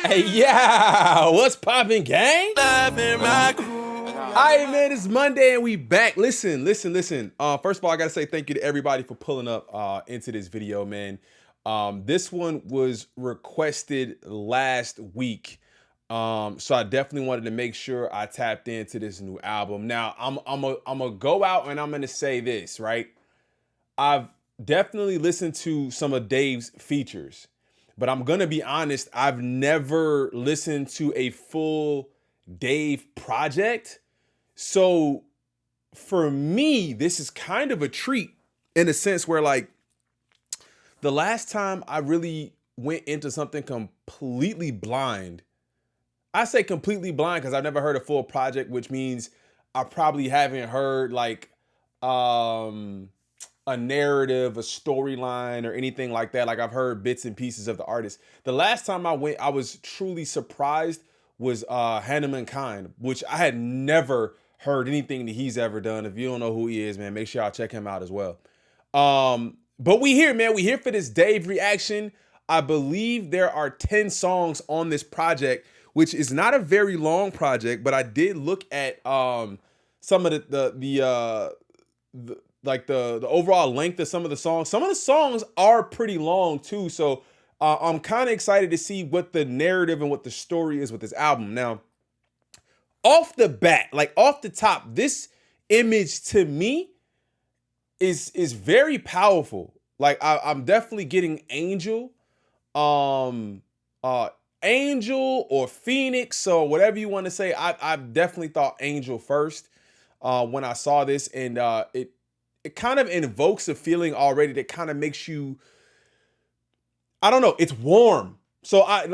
Hey, yeah, what's poppin', gang? All right, man, it's Monday and we back. Listen. First of all, I gotta say thank you to everybody for pulling up into this video, man. This one was requested last week, so I definitely wanted to make sure I tapped into this new album. Now, I'm a go out and I'm gonna say this, right? I've definitely listened to some of Dave's features, but I'm gonna be honest, I've never listened to a full Dave project. So for me, this is kind of a treat in a sense where, like, the last time I really went into something completely blind, I say completely blind because I've never heard a full project, which means I probably haven't heard like a narrative, a storyline, or anything like that. Like, I've heard bits and pieces of the artist. The last time I went, I was truly surprised was Hannah Kind, which I had never heard anything that he's ever done. If you don't know who he is, man, make sure y'all check him out as well. But we here, man. We here for this Dave reaction. I believe there are 10 songs on this project, which is not a very long project, but I did look at some of the overall length of some of the songs. Some of the songs are pretty long too, so I'm kind of excited to see what the narrative and what the story is with this album. Now, off the bat, like off the top, this image to me is very powerful. Like, I'm definitely getting Angel, Angel or Phoenix, or whatever you want to say. I've definitely thought Angel first when I saw this, and it kind of invokes a feeling already that kind of makes you, I don't know, it's warm. So I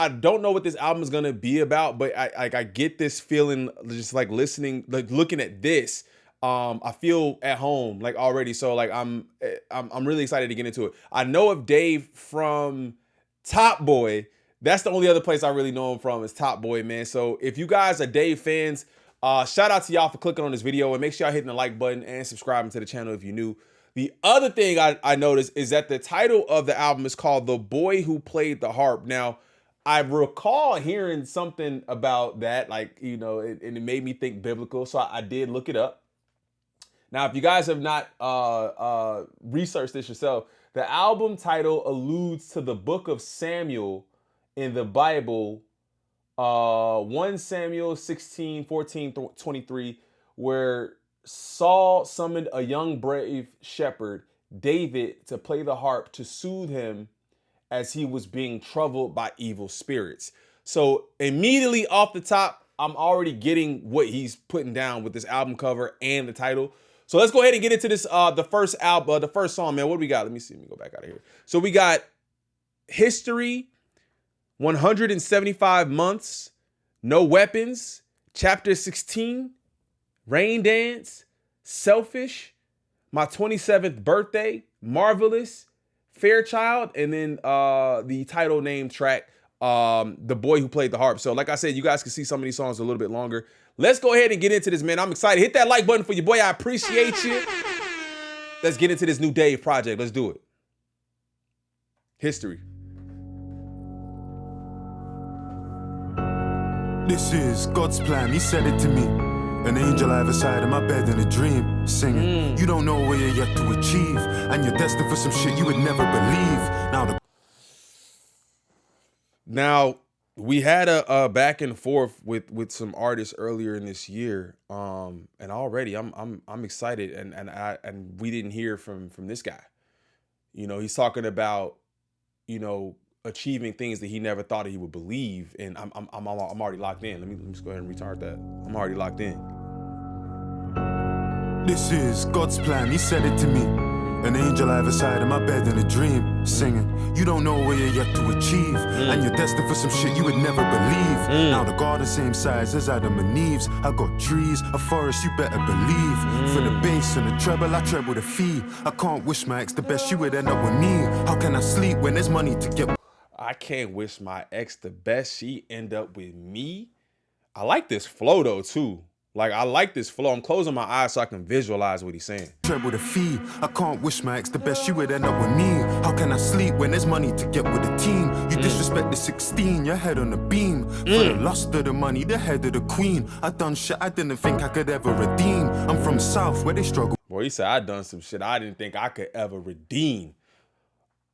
don't know what this album is gonna be about, but I get this feeling just like listening, like looking at this. I feel at home like already. So like I'm really excited to get into it. I know of Dave from Top Boy. That's the only other place I really know him from is Top Boy, man. So if you guys are Dave fans, shout out to y'all for clicking on this video, and make sure y'all hitting the like button and subscribing to the channel if you're new. The other thing I noticed is that the title of the album is called The Boy Who Played the Harp. Now, I recall hearing something about that, like, you know, and it made me think biblical, so I did look it up. Now, if you guys have not researched this yourself, the album title alludes to the book of Samuel in the Bible, 1 Samuel 16:14-23, where Saul summoned a young brave shepherd, David, to play the harp to soothe him as he was being troubled by evil spirits. So immediately off the top, I'm already getting what he's putting down with this album cover and the title. So let's go ahead and get into this, the first song, man. What do we got? Let me see. Let me go back out of here. So we got History, 175 Months, No Weapons, Chapter 16, Rain Dance, Selfish, My 27th Birthday, Marvelous, Fairchild, and then the title name track, The Boy Who Played the Harp. So like I said, you guys can see some of these songs a little bit longer. Let's go ahead and get into this, man. I'm excited. Hit that like button for your boy. I appreciate you. Let's get into this new Dave project. Let's do it. History. This is God's plan, he said it to me. An angel either side of my bed in a dream, singing, you don't know where you're yet to achieve, and you're destined for some shit you would never believe. Now, we had a back and forth with some artists earlier in this year, and already I'm excited, and we didn't hear from this guy. You know, he's talking about, you know, achieving things that he never thought he would believe, and I'm already locked in. Let me just go ahead and retard that. I'm already locked in. This is God's plan, he said it to me. An angel either side of my bed in a dream, singing, you don't know where you're yet to achieve, and you're destined for some shit you would never believe. Now the garden same size as Adam and Eve's. I got trees, a forest, you better believe. For the bass and the treble, I treble the fee. I can't wish my ex the best, she would end up with me. How can I sleep when there's money to get? I can't wish my ex the best, she end up with me. I like this flow though too. Like, I like this flow. I'm closing my eyes so I can visualize what he's saying. Tread with a fee. I can't wish my ex the best, she would end up with me. How can I sleep when there's money to get with the team? You disrespect the 16, your head on the beam. For the lust of the money, the head of the queen. I done shit I didn't think I could ever redeem. I'm from South where they struggle. Boy, he said I done some shit I didn't think I could ever redeem.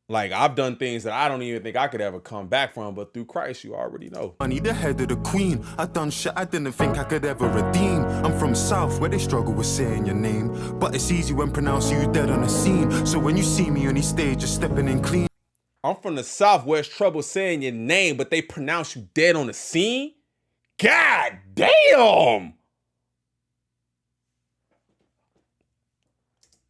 Like, I've done things that I don't even think I could ever come back from, but through Christ, you already know. Money, the head of the queen. I done shit I didn't think I could ever redeem. I'm from South where they struggle with saying your name, but it's easy when pronouncing you dead on the scene. So when you see me on these stages stepping in clean. I'm from the South where it's trouble saying your name, but they pronounce you dead on the scene? God damn!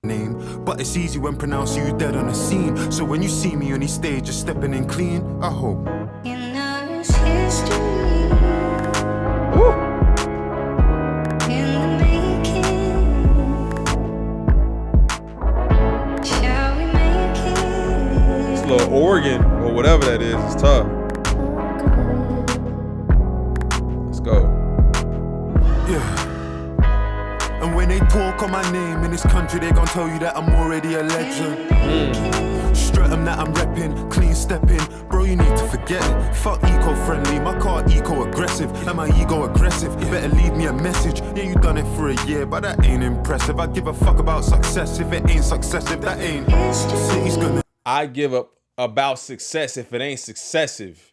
Name, but it's easy when pronouncing you dead on the scene. So when you see me on these stages stepping in clean, I hope. In our history, Woo. in the making, shall we make it? This little organ or whatever that is tough. Let's go. Yeah. And when they talk on my name in this country, they gon' tell you that I'm already a legend. Strut them that I'm reppin', clean stepping. Bro, you need to forget it. Fuck eco-friendly, my car eco-aggressive. And my ego aggressive, you better leave me a message. Yeah, you done it for a year, but that ain't impressive. I give a fuck about success if it ain't successive, that ain't. City's gonna. I give up about success if it ain't successive.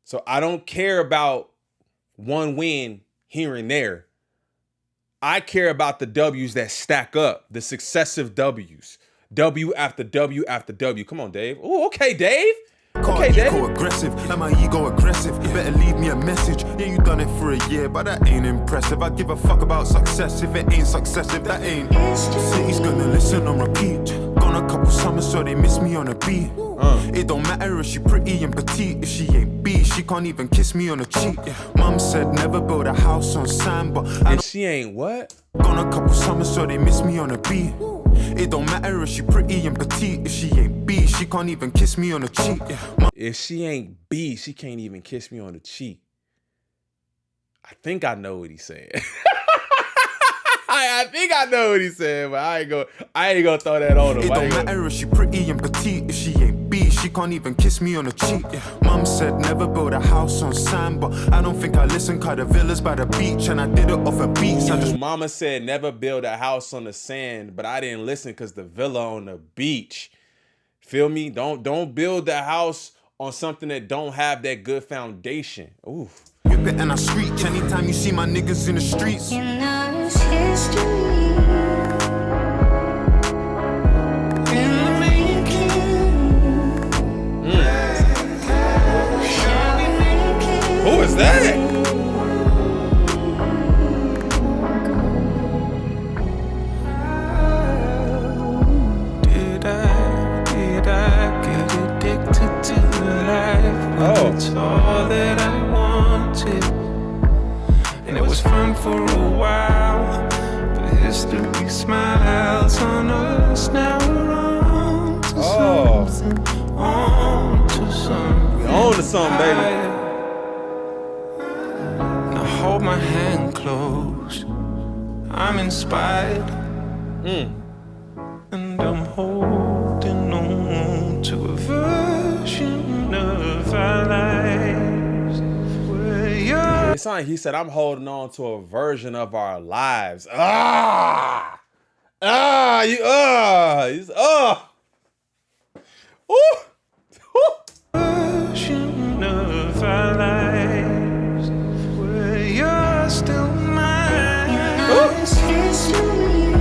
So I don't care about one win here and there. I care about the W's that stack up, the successive W's. W after W after W. Come on, Dave. Oh, okay, Dave. Okay, Dave. Aggressive, and my ego aggressive. You better leave me a message. Yeah, you done it for a year, but that ain't impressive. I give a fuck about success if it ain't successive, that ain't. City's gonna listen on repeat. Gone a couple summers, so they miss me on a beat. It don't matter if she pretty and petite. If she ain't B, she can't even kiss me on the cheek. Mom said never build a house on sand, but And she ain't what? Gone a couple summers, so they miss me on a beat. It don't matter if she pretty and petite. If she ain't B, she can't even kiss me on the cheek. If she ain't B, she can't even kiss me on the cheek. I think I know what he's saying. I think I know what he's saying, but I ain't gonna throw that on him. It don't matter if she pretty and petite. If she ain't B, she can't even kiss me on the cheek. Mom said never build a house on sand, but I don't think I listened, cause the villas by the beach, and I did it off a beach. Mama said never build a house on the sand, but I didn't listen because the villa on the beach. Feel me? Don't build the house on something that don't have that good foundation. Ooh. Whip it and I screech anytime you see my niggas in the streets. In our history, in the making, shall we make it? Who is that? Did I get addicted to life? Oh. It's all that I wanted, and it was fun for a while. But history smiles on us now. We're on to something, on to something. On to something, baby. Now hold my hand close. I'm inspired. And I'm holding on to a version of our lives where you're It's like he said, I'm holding on to a version of our lives. Ooh. version of our lives where you're still mine. This history,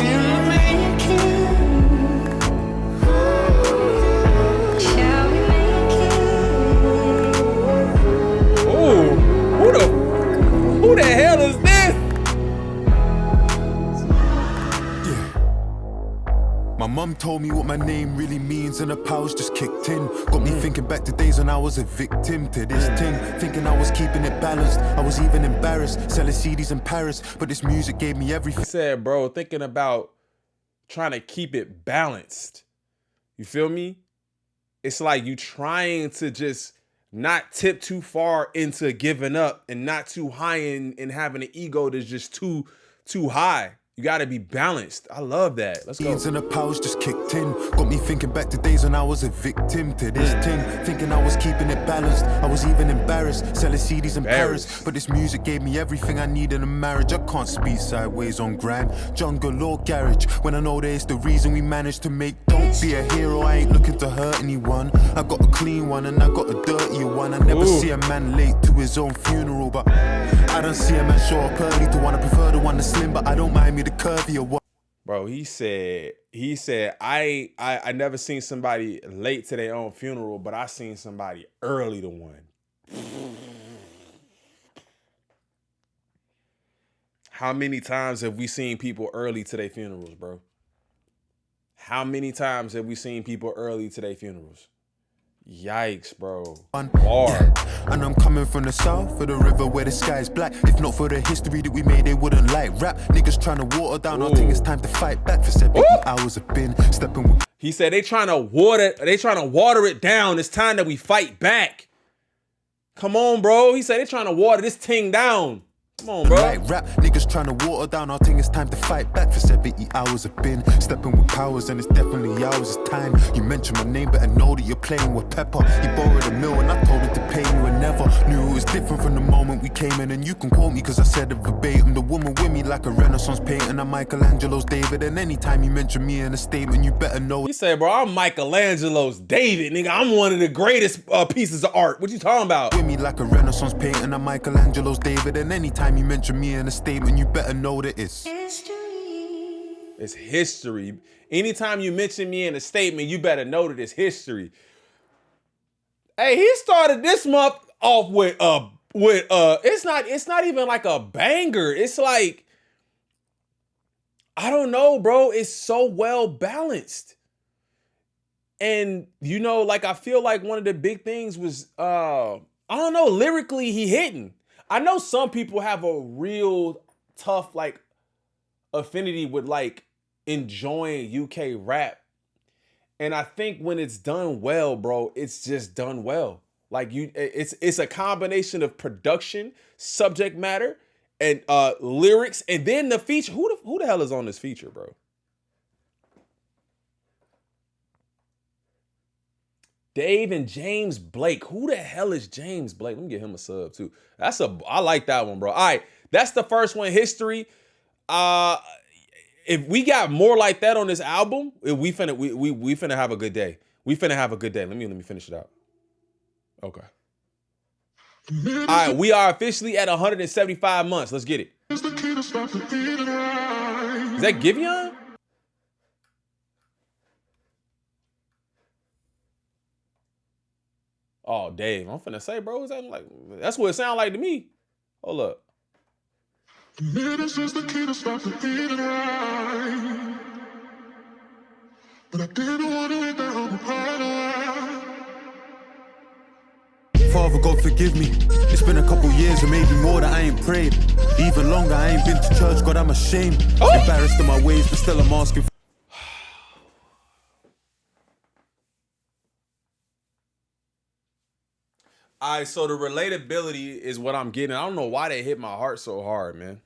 in the making, shall we make it? Ooh. Who the hell is this? My mum told me what my name really means, and the powers just kicked in. Got me thinking back to days when I was a victim to this thing. Thinking I was keeping it balanced. I was even embarrassed, selling CDs in Paris. But this music gave me everything. He said, bro, thinking about trying to keep it balanced. You feel me? It's like you trying to just not tip too far into giving up and not too high in having an ego that's just too high. You got to be balanced. I love that. Let's go. And the powers just kicked in. Got me thinking back to days when I was a victim to this thing. Thinking I was keeping it balanced. I was even embarrassed. Selling CDs in Paris. But this music gave me everything I need in a marriage. I can't speed sideways on grime. Jungle or garage. When I know that it's the reason we managed to make. Don't be a hero. I ain't looking to hurt anyone. I got a clean one and I got a dirty one. I never see a man late to his own funeral. But I don't see a man show up early to one. I prefer the one that's slim. But I don't mind me the curvy or what. Bro, he said I never seen somebody late to their own funeral, but I seen somebody early to one. How many times have we seen people early to their funerals, bro? How many times have we seen people early to their funerals? Yikes, bro. Hard. And I'm coming from the south for the river where the sky's black. If not for the history that we made, they wouldn't like rap. Niggas trying to water down. I think it's time to fight back. For 70 hours I've been stepping with. He said they trying to water it down. It's time that we fight back. Come on, bro. He said they trying to water this thing down. Come on, bro. Like rap, niggas trying to water down. I think it's time to fight back. For 70 hours I've been stepping with powers, and it's definitely ours. It's time. You mentioned my name, but I know that you're playing with pepper. You borrowed $1 million, and I told her to pay you, and never knew it was different from the moment we came in. And you can quote me, cause I said it verbatim. The woman with me like a Renaissance painting. I'm Michelangelo's David, and anytime you mention me in a statement, you better know. He said, bro, I'm Michelangelo's David, nigga. I'm one of the greatest pieces of art. What you talking about? With me like a Renaissance painting. I'm Michelangelo's David, and anytime you mention me in a statement, you better know that it's history. It's history. Anytime you mention me in a statement, you better know that it's history. Hey, he started this month off with it's not even like a banger. It's like, I don't know, bro. It's so well balanced. And you know, like I feel like one of the big things was I don't know, lyrically he hitting. I know some people have a real tough like affinity with like enjoying UK rap. And I think when it's done well, bro, it's just done well. Like it's a combination of production, subject matter, and lyrics, and then the feature. Who the hell is on this feature, bro? Dave and James Blake. Who the hell is James Blake? Let me get him a sub too. I like that one, bro. All right, that's the first one, History. If we got more like that on this album, we finna have a good day. We finna have a good day. Let me finish it out. Okay. All right, we are officially at 175 months. Let's get it. Is that Giveon? Oh, Dave, I'm finna say, bro, is that like, that's what it sounds like to me. Hold up. This is the key to stop the feeling right. But I didn't want to let that whole part away. Father God forgive me. It's been a couple years or maybe more that I ain't prayed. Even longer, I ain't been to church, God, I'm ashamed. Embarrassed in my ways, but still I'm asking for. All right, so the relatability is what I'm getting. I don't know why they hit my heart so hard, man.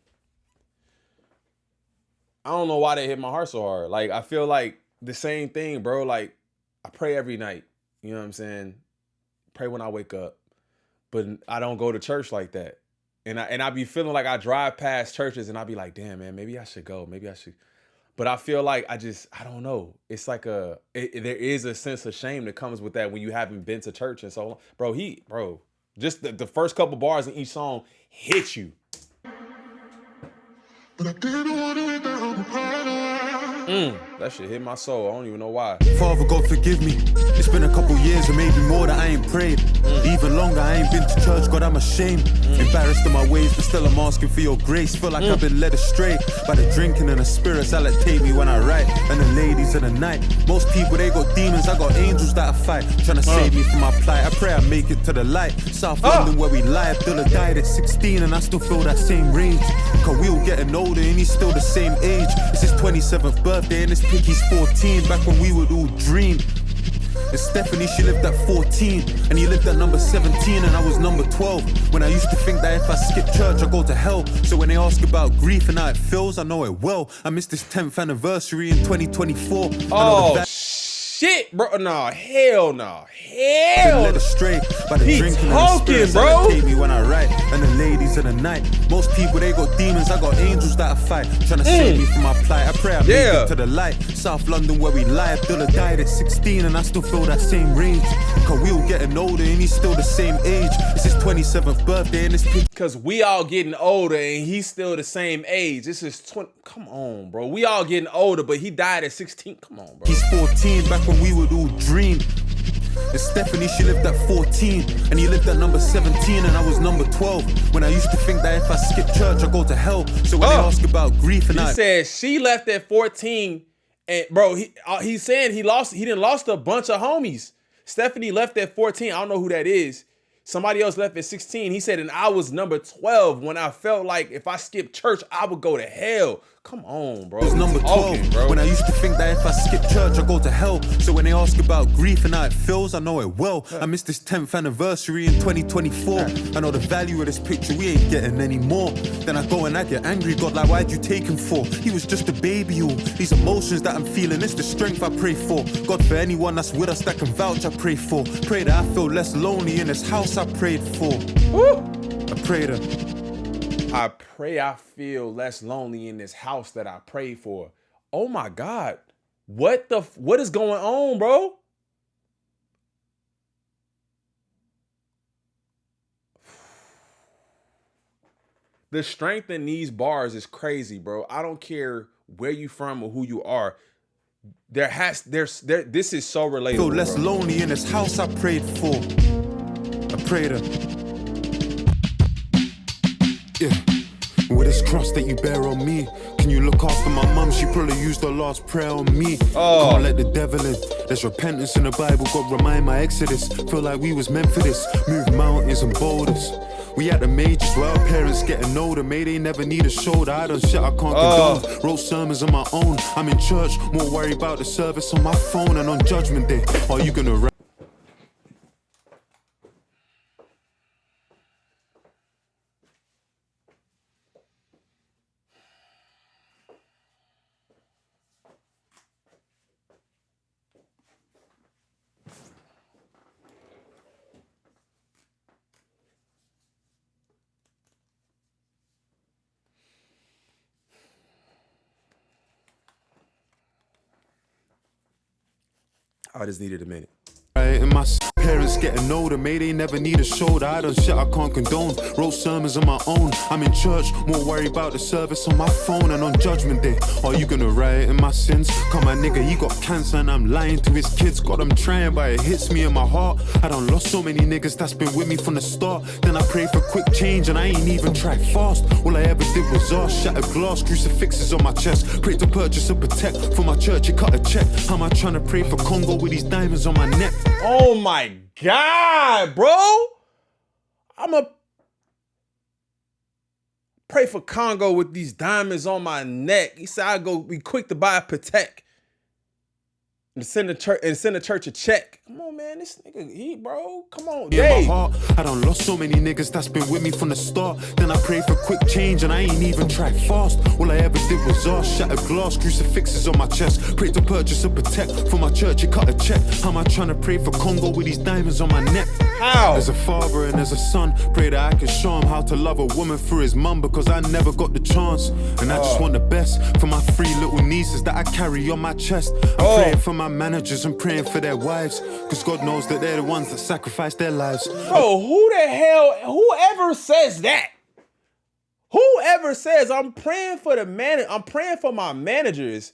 I don't know why they hit my heart so hard. Like, I feel like the same thing, bro. Like, I pray every night. You know what I'm saying? Pray when I wake up. But I don't go to church like that. And I be feeling like I drive past churches and I be like, damn, man, maybe I should go. Maybe I should. But I feel like I don't know. It's like there is a sense of shame that comes with that when you haven't been to church in so long. Bro, just the first couple bars in each song hit you. But I didn't want to let that whole part away. That shit hit my soul. I don't even know why. Father God forgive me. It's been a couple years or maybe more that I ain't prayed. Even longer, I ain't been to church, God, I'm ashamed. Embarrassed in my ways, but still I'm asking for your grace. Feel like I've been led astray by the drinking and the spirits that like take me when I write. And the ladies of the night. Most people, they got demons, I got angels that I fight. Trying to save me from my plight. I pray I make it to the light. South London where we lie. Abdullah died at 16 and I still feel that same rage. Cause we all getting older and he's still the same age. It's his 27th birthday and his picky's 14. Back when we would all dream. And Stephanie, she lived at 14, and he lived at number 17, and I was number 12. When I used to think that if I skip church, I go to hell. So when they ask about grief and how it feels, I know it well. I missed this 10th anniversary in 2024. Oh, shit, bro. Nah, hell nah. Hell led astray by the He drinking talking, and the spirits bro. that take me when I write. And the ladies of the night. Most people, they got demons, I got angels that I fight. Trying to save me from my plight. I pray I make it to the light. South London where we lie. Abdullah died at 16 and I still feel that same rage. Cause we all getting older and he's still the same age. It's his 27th birthday and this picture. Cause we all getting older and he's still the same age. This is 20. Come on, bro. We all getting older, but he died at 16. Come on, bro. He's 14 back when we would all dream. And Stephanie, she lived at 14, and he lived at number 17, and I was number 12. When I used to think that if I skip church, I go to hell. So when they ask about grief and he said she left at 14, and bro, he's saying he didn't lost a bunch of homies. Stephanie left at 14. I don't know who that is. Somebody else left at 16. He said, and I was number 12 when I felt like if I skipped church, I would go to hell. Come on, bro. I was number 12, bro. When I used to think that if I skip church, I go to hell. So when they ask about grief and how it feels, I know it well. I missed this 10th anniversary in 2024. I know the value of this picture, we ain't getting any more. Then I go and I get angry, God, like why'd you take him for? He was just a baby, all these emotions that I'm feeling, it's the strength I pray for. God, for anyone that's with us that can vouch, I pray for. Pray that I feel less lonely in this house I prayed for. Woo. I pray that I pray I feel less lonely in this house that I prayed for. Oh my God. What is going on, bro? The strength in these bars is crazy, bro. I don't care where you from or who you are. This is so relatable. Feel less bro. lonely in this house I prayed for. I pray that. Yeah. With this cross that you bear on me, can you look after my mum? She probably used her last prayer on me. Can't let the devil in. There's repentance in the Bible, God remind my exodus. Feel like we was meant for this. Move mountains and boulders. We at the majors where our parents getting older. May they never need a shoulder. I done shit I can't condone. Wrote sermons on my own. I'm in church, more worried about the service on my phone. And on Judgment Day, are you gonna I just needed a minute. And my parents getting older, may they never need a shoulder. I done shit I can't condone. Wrote sermons on my own. I'm in church, more worried about the service on my phone. And on Judgment Day, are you gonna riot in my sins? Come my nigga, he got cancer and I'm lying to his kids. God, I'm trying, but it hits me in my heart. I done lost so many niggas that's been with me from the start. Then I prayed for quick change and I ain't even tried fast. All I ever did was ask, shattered glass, crucifixes on my chest. Prayed to purchase a protect for my church, he cut a check. How am I trying to pray for Congo with these diamonds on my neck? Oh my God, bro. I'ma pray for Congo with these diamonds on my neck. He said I'd go be quick to buy a Patek and send the church a check. Come on, man. This nigga, bro. Come on, Dave. My heart, I done lost so many niggas that's been with me from the start. Then I prayed for quick change and I ain't even tried fast. All I ever did was ask, shattered glass, crucifixes on my chest. Prayed to purchase a protect for my church, he cut a check. How am I trying to pray for Congo with these diamonds on my neck? How? As a father and as a son, pray that I can show him how to love a woman through his mum, because I never got the chance. And I just want the best for my 3 little nieces that I carry on my chest. I'm praying for my managers and praying for their wives, because God knows that they're the ones that sacrifice their lives. Bro, whoever says that? Whoever says I'm praying for I'm praying for my managers.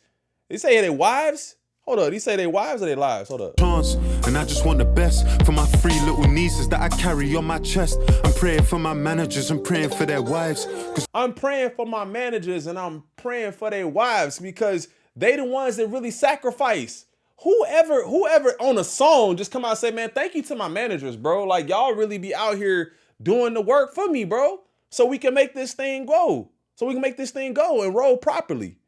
They say their wives? Hold up, he say their wives or their lives? Hold up. Chance, and I just want the best for my 3 little nieces that I carry on my chest. I'm praying for my managers and praying for their wives. I'm praying for my managers and I'm praying for their wives, because they the ones that really sacrifice. Whoever on a song just come out and say, man, thank you to my managers, bro. Like, y'all really be out here doing the work for me, bro. So we can make this thing go. So we can make this thing go and roll properly.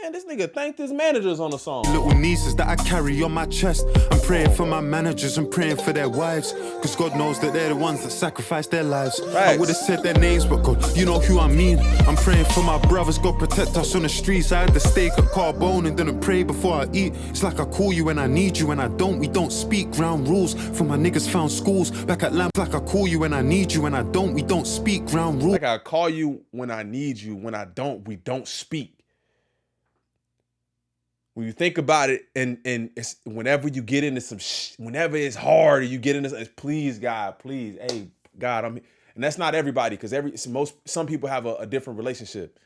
Man, this nigga thanked his managers on the song. Little nieces that I carry on my chest. I'm praying for my managers and praying for their wives. Cause God knows that they're the ones that sacrifice their lives. I would have said their names, but God, you know who I mean. I'm praying for my brothers, God protect us on the streets. I had the steak at Carbone and didn't pray before I eat. It's like I call you when I need you, when I don't, we don't speak. Ground rules for my niggas found schools. Back at Lamp, like I call you when I need you, when I don't, we don't speak. Ground rules. Like I call you when I need you, when I don't, we don't speak. When you think about it, and it's whenever you get into some whenever it's hard, or you get into it's please God, please, hey God, and that's not everybody, because some people have a different relationship.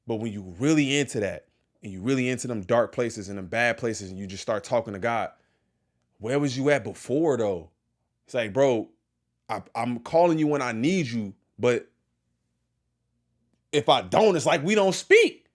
But when you really into that, and you really into them dark places and them bad places, and you just start talking to God, where was you at before though? It's like, bro, I'm calling you when I need you, but if I don't, it's like we don't speak.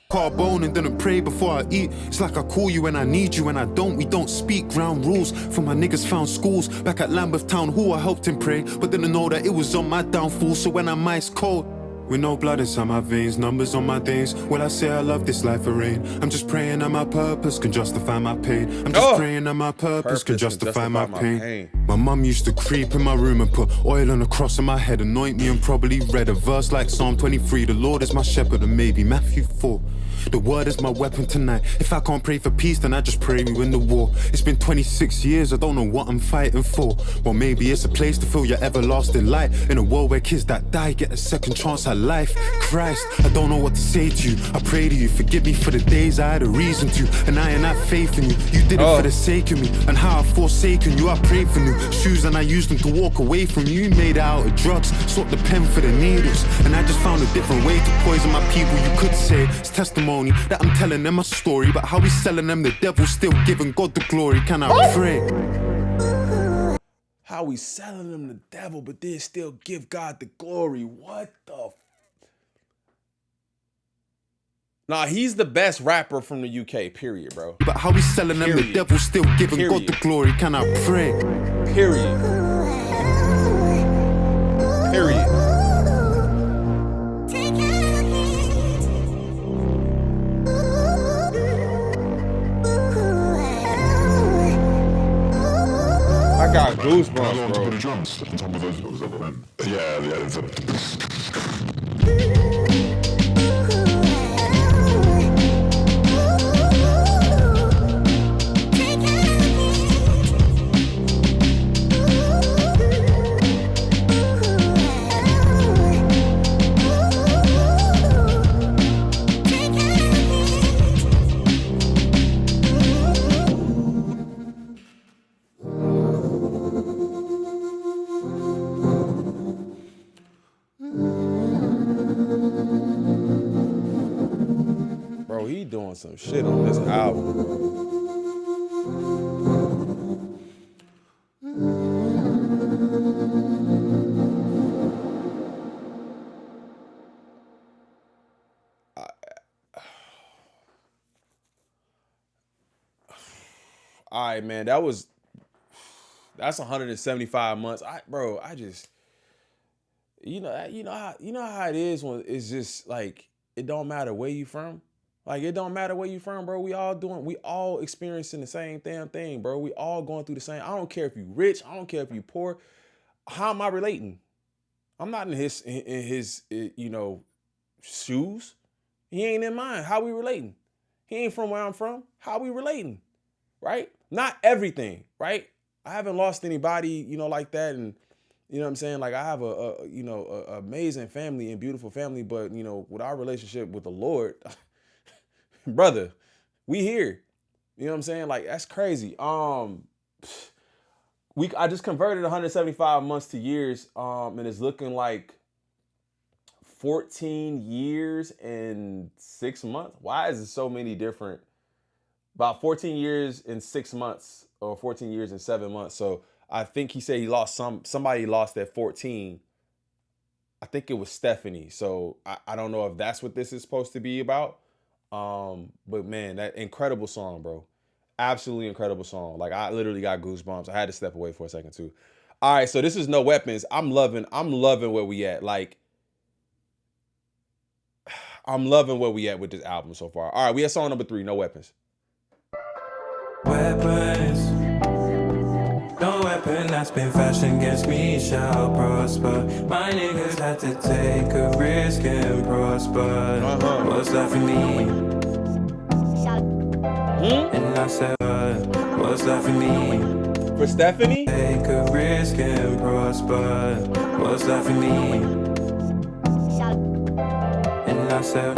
Carbone and didn't pray before I eat. It's like I call you when I need you, when I don't, we don't speak. Ground rules for my niggas found schools. Back at Lambeth Town, who I helped him pray, but didn't know that it was on my downfall. So when I'm ice cold, with no blood inside my veins, numbers on my days, well I say I love this life of rain. I'm just praying that my purpose can justify my pain. I'm just praying that my purpose can justify my pain. My mum used to creep in my room and put oil on a cross on my head, anoint me, and probably read a verse like Psalm 23. The Lord is my shepherd, and maybe Matthew 4. The word is my weapon tonight. If I can't pray for peace, then I just pray we win the war. It's been 26 years, I don't know what I'm fighting for. Well, maybe it's a place to feel your everlasting light. In a world where kids that die get a second chance at life. Christ, I don't know what to say to you. I pray to you, forgive me for the days I had a reason to. And I ain't had faith in you. You did it for the sake of me. And how I've forsaken you, I prayed for new shoes and I used them to walk away from you. You made it out of drugs, sought the pen for the needles. And I just found a different way to poison my people. You could say it's testimony that I'm telling them a story, but how we selling them, the devil still giving God the glory. Can I pray? How we selling them the devil, but then still give God the glory. What the? Nah, he's the best rapper from the UK, period, bro. But how we selling them, the devil still giving God the glory. Can I pray? Period. Period. I got goosebumps, bro. The drums on top of those. Yeah. Bro, he doing some shit on this album, bro. All right, man, that's 175 months. I just, you know how it is when it's just like, it don't matter where you from. Like, it don't matter where you from, bro. We all experiencing the same damn thing, bro. We all going through the same. I don't care if you rich. I don't care if you poor. How am I relating? I'm not in his shoes. He ain't in mine. How we relating? He ain't from where I'm from. How we relating? Right? Not everything, right? I haven't lost anybody, like that. And you know what I'm saying? Like, I have a amazing family and beautiful family, but with our relationship with the Lord, brother, we here. You know what I'm saying? Like, that's crazy. I just converted 175 months to years, and it's looking like 14 years and 6 months. Why is it so many different? About 14 years and 6 months, or 14 years and 7 months. So I think he said he lost somebody lost at 14. I think it was Stephanie. So I don't know if that's what this is supposed to be about. But man, that incredible song, bro. Absolutely incredible song. Like, I literally got goosebumps. I had to step away for a second too. All right, so this is No Weapons. I'm loving where we at. Like, I'm loving where we at with this album so far. All right, we at song number 3, No Weapons. Weapons. No weapon that's been fashioned against me shall prosper. My niggas had to take a risk and prosper. What's left for me? And I said, what's left for me? For Stephanie? Take a risk and prosper. What's left for me? And I said,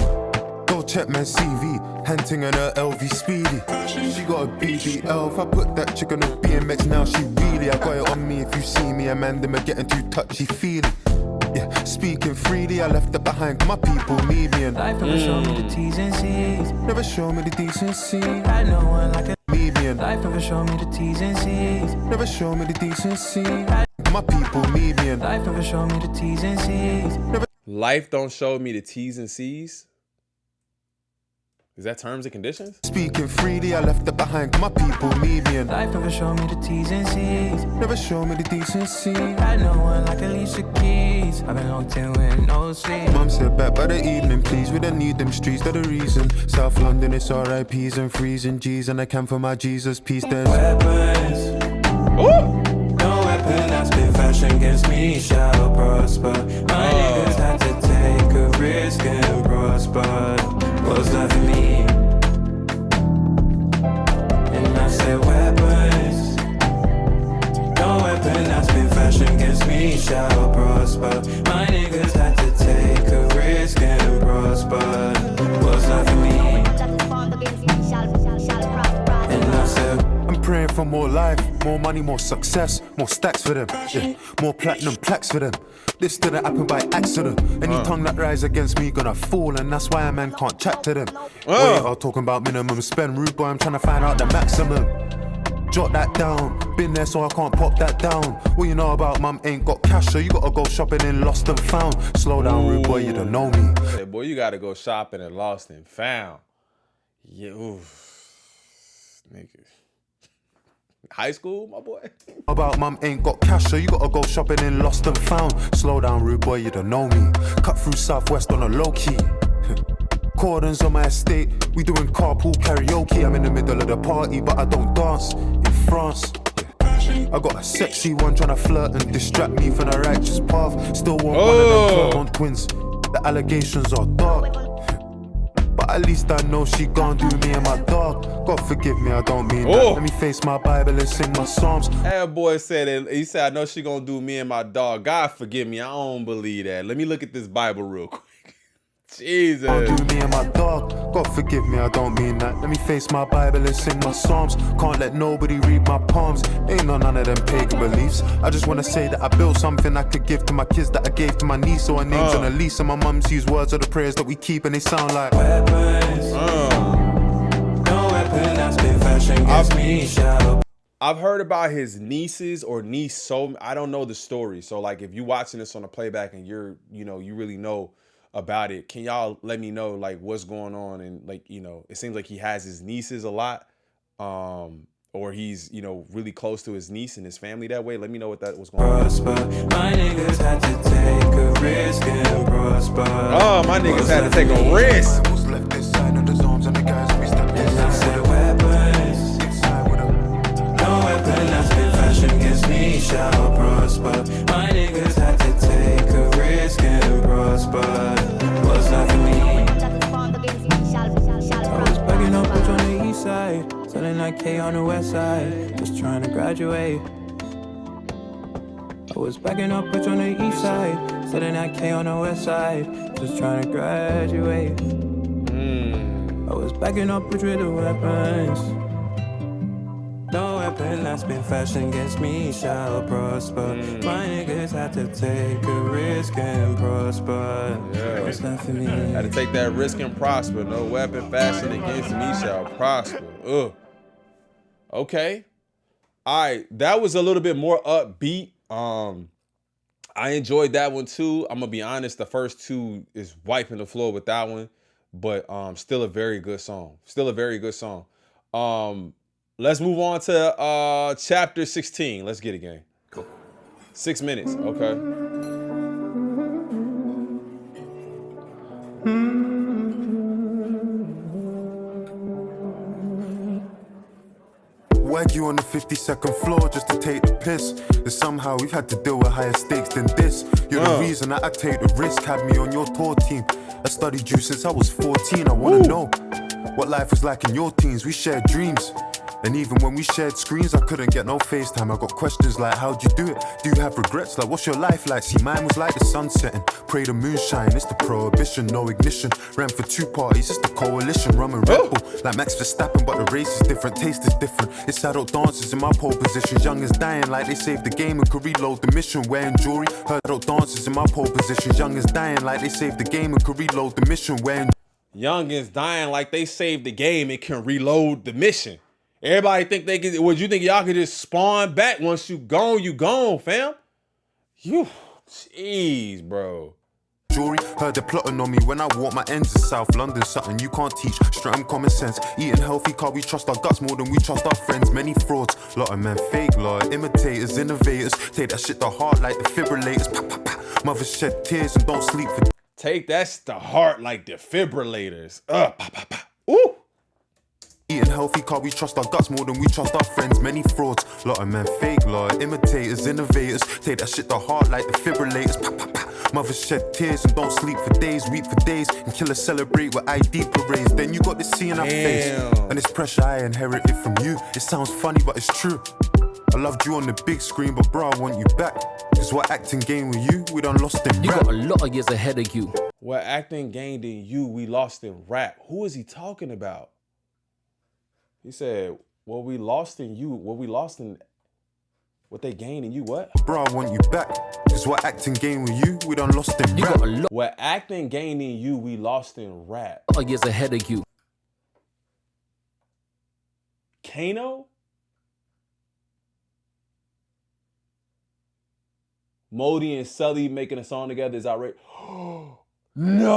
Go check my CV, hunting on her LV Speedy. She got a BBL, if I put that chick on a BMX now she really, I got it on me if you see me, Amanda, me getting too touchy-feely. Yeah, speaking freely, I left it behind, my people need me and life never showed me the T's and C's. never show me the decency. Had no one like a Median, life never showed me the T's and C's. never show me the decency. My people need me and Life never showed me the T's and C's. Life don't show me the T's and C's. Is that terms and conditions? speaking freely, I left it behind, my people need me and Life never showed me the T's and C's. never show me the decency. Had no one like Alicia Keys. I've been locked in with no sleep. Mum said back by the evening, please, we don't need them streets, they're the reason. South London, it's RIPs and freezing G's, and I can for my Jesus peace, there's Weapons. No weapon that's been fashioned against me shall prosper. My niggas had to take a risk and prosper. What's left for me? And I said weapons. No weapon that's been fashioned against me shall prosper. My niggas had to take a risk and prosper. What's left for me? And I said I'm praying for more life, more money, more success, more stacks for them, yeah, more platinum plaques for them. This didn't happen by accident. Any tongue that rise against me gonna fall, and that's why a man can't chat to them. Wait, I'm talking about minimum spend, rude boy, I'm trying to find out the maximum. Jot that down, been there so I can't pop that down. What you know about mum ain't got cash, so you gotta go shopping in lost and found. Slow down, rude boy, you don't know me. Say, boy, you gotta go shopping and lost and found. Yeah, oof. Nigga. High school, my boy. About mum ain't got cash, so you gotta go shopping in lost and found. Slow down, rude boy, you don't know me. Cut through Southwest on a low key. Cordons on my estate, we doing carpool karaoke. I'm in the middle of the party, but I don't dance. In France, I got a sexy one trying to flirt and distract me from the righteous path. Still want one of them Clermont twins. The allegations are dark, but at least I know she gon' do me and my dog. God forgive me, I don't mean that. Let me face my Bible and sing my psalms. That boy said it. He said, I know she gonna do me and my dog. God forgive me, I don't believe that. Let me look at this Bible real quick. Jesus. Don't do me and my dog. God forgive me, I don't mean that. Let me face my Bible and sing my psalms. Can't let nobody read my palms. Ain't no none of them pagan beliefs. I just wanna say that I built something I could give to my kids that I gave to my niece. So her name's on a lease, and my mum's use words of the prayers that we keep, and they sound like weapons. No weapon that's been fashioned against me shall. I've heard about his nieces or niece, so I don't know the story. So like, if you watching this on a playback and you really know about it, can y'all let me know like what's going on? And like, it seems like he has his nieces a lot, or he's really close to his niece and his family that way. Let me know what that was going on. Prosper. My niggas had to take a risk and prosper. Oh, my niggas had to take a risk. What's left this side of the arms and the guys we step And I said weapons. No weapon that's been fashioned against me shall prosper. My niggas had to take a risk and prosper. What's left for me? I was bugging up bitch on the east side, selling like K on the west side, just trying to graduate. I was backing up bitch on the east side, selling that K on the west side, just trying to graduate. I was backing up bitch with the weapons. No weapon that's been fashioned against me shall prosper. My niggas had to take a risk and prosper. Yeah. What's left for me? Had to take that risk and prosper. No weapon fashioned against me shall prosper. Ugh. Okay. All right. That was a little bit more upbeat. I enjoyed that one too. I'm gonna be honest. The first two is wiping the floor with that one, but still a very good song. Still a very good song. Let's move on to chapter 16. Let's get it, gang. Cool. 6 minutes. Okay. Wagyu on the 52nd floor just to take the piss. And somehow we've had to deal with higher stakes than this. You're the reason that I take the risk. Had me on your tour team. I studied you since I was 14. I wanna know what life was like in your teens. We shared dreams. And even when we shared screens, I couldn't get no FaceTime. I got questions like, how'd you do it? Do you have regrets? Like, what's your life like? See, mine was like the sun setting. Pray the moonshine, it's the prohibition, no ignition. Ran for 2 parties, it's the coalition. Rum and Red Bull, like Max Verstappen, but the race is different, taste is different. It's adult dancers in my pole positions. Young as dying, like they saved the game and could reload the mission. Wearing jewelry, heard adult dancers in my pole positions. Young as dying, like they saved the game and could reload the mission. Wearing Young is dying like they saved the game and can reload the mission. Everybody think they can. Would you think y'all could just spawn back once you gone, fam? Jeez, bro. Jewelry, heard they're plotting on me when I walk my ends of South London. Something you can't teach, straight common sense. Eating healthy, car we trust our guts more than we trust our friends. Many frauds, lot of men fake, lot of imitators, innovators. Take that shit to heart like defibrillators. Pa, pa, pa. Mothers shed tears and don't sleep for. Take that to heart like defibrillators. Pa, pa, pa. Ooh. Eating healthy, car we trust our guts more than we trust our friends. Many frauds, lot of men fake, lot of imitators, innovators. Take that shit to heart like defibrillators. Pa, pa, pa. Mothers shed tears and don't sleep for days, weep for days. And killers celebrate with ID parades. Then you got this C in our face. And this pressure I inherited from you. It sounds funny, but it's true. I loved you on the big screen, but bro, I want you back. Cause what acting game with you, we done lost in rap. You got a lot of years ahead of you. What acting gained in you, we lost in rap. Who is he talking about? He said, what we lost in you, what they gained in you, what? Bro, I want you back. Cause what acting game with you, we done lost in rap. What acting gained in you, we lost in rap. A lot of years ahead of you. Kano? Modi and Sully making a song together is outrageous. No!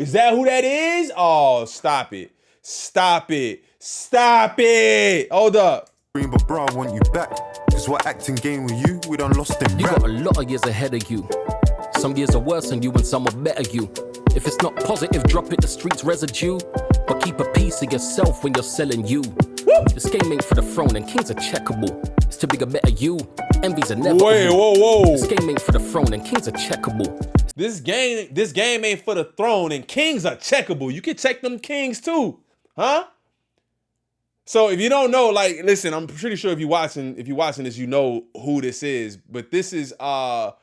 Is that who that is? Oh, stop it. Stop it. Stop it. Hold up. But bro, I want you back. Cause what acting game with you, we done lost in You rap. got a lot of years ahead of you. Some years are worse than you and some are better you. If it's not positive, drop it, the streets residue. But keep a piece of yourself when you're selling you. This game ain't for the throne and kings are checkable. It's to bigger, better you. Envy's inevitable. Wait, whoa. This game ain't for the throne and kings are checkable. This game ain't for the throne and kings are checkable. You can check them kings too. Huh? So if you don't know, like, listen, I'm pretty sure if you're watching this, you know who this is. But this is the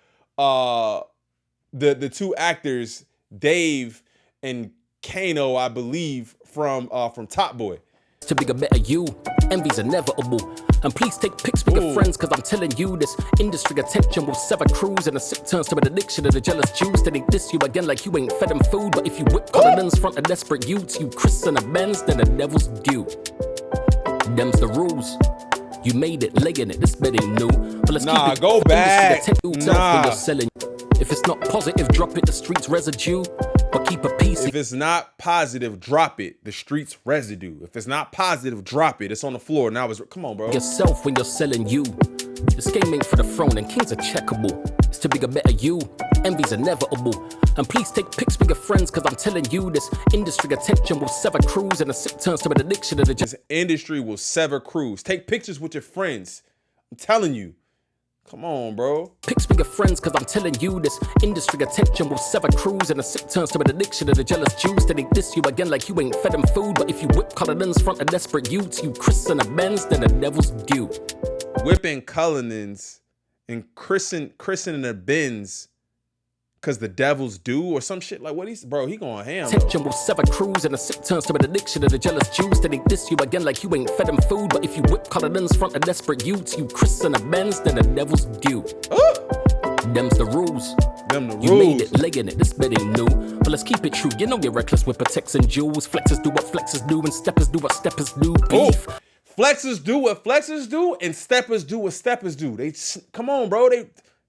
two actors, Dave and Kano, I believe, from Top Boy. To bigger, better you. Envy's inevitable. And please take pics with your friends, cause I'm telling you this industry attention will sever crews and a sick turns to an addiction of the jealous Jews. Then they diss you again like you ain't fed them food. But if you whip colonels front of desperate youths, you Chris and a Benz, then the devil's due. Them's the rules. You made it, laying it, this bed ain't new. But let's keep it go back. When you're selling. If it's not positive, drop it, the streets residue. But keep a piece. If it's not positive, drop it. The streets residue. If it's not positive, drop it. It's on the floor. Now come on, bro. Yourself when you're selling you. This game ain't for the throne and kings are checkable. It's to bigger, better you. Envy's inevitable. And please take pics with your friends, cause I'm telling you this industry attention will sever crews and a sick turns to an addiction of the This industry will sever crews. Take pictures with your friends. I'm telling you. Come on, bro. Pics with your friends, cause I'm telling you this industry attention will sever crews and a sick turns to an addiction of the jealous Jews. Then they diss you again like you ain't fed them food. But if you whip colonels front of desperate youths, you Chris and a Benz, then the devil's due. Whipping colonels and christening the Benz cause the devil's due or some shit like what he going ham. Attention will sever crews and a sick turns to an addiction of the jealous Jews. Then they diss you again like you ain't fed them food. But if you whip colonels front of desperate youths, you Chris and a Benz, then the devil's due. Them's the rules. You made it, laying it, this bed ain't new. But let's keep it true, you know you're reckless with protecting jewels. Flexers do what flexers do and steppers do what steppers do. Beef. Flexers do what flexers do and steppers do what steppers do. Come on, bro.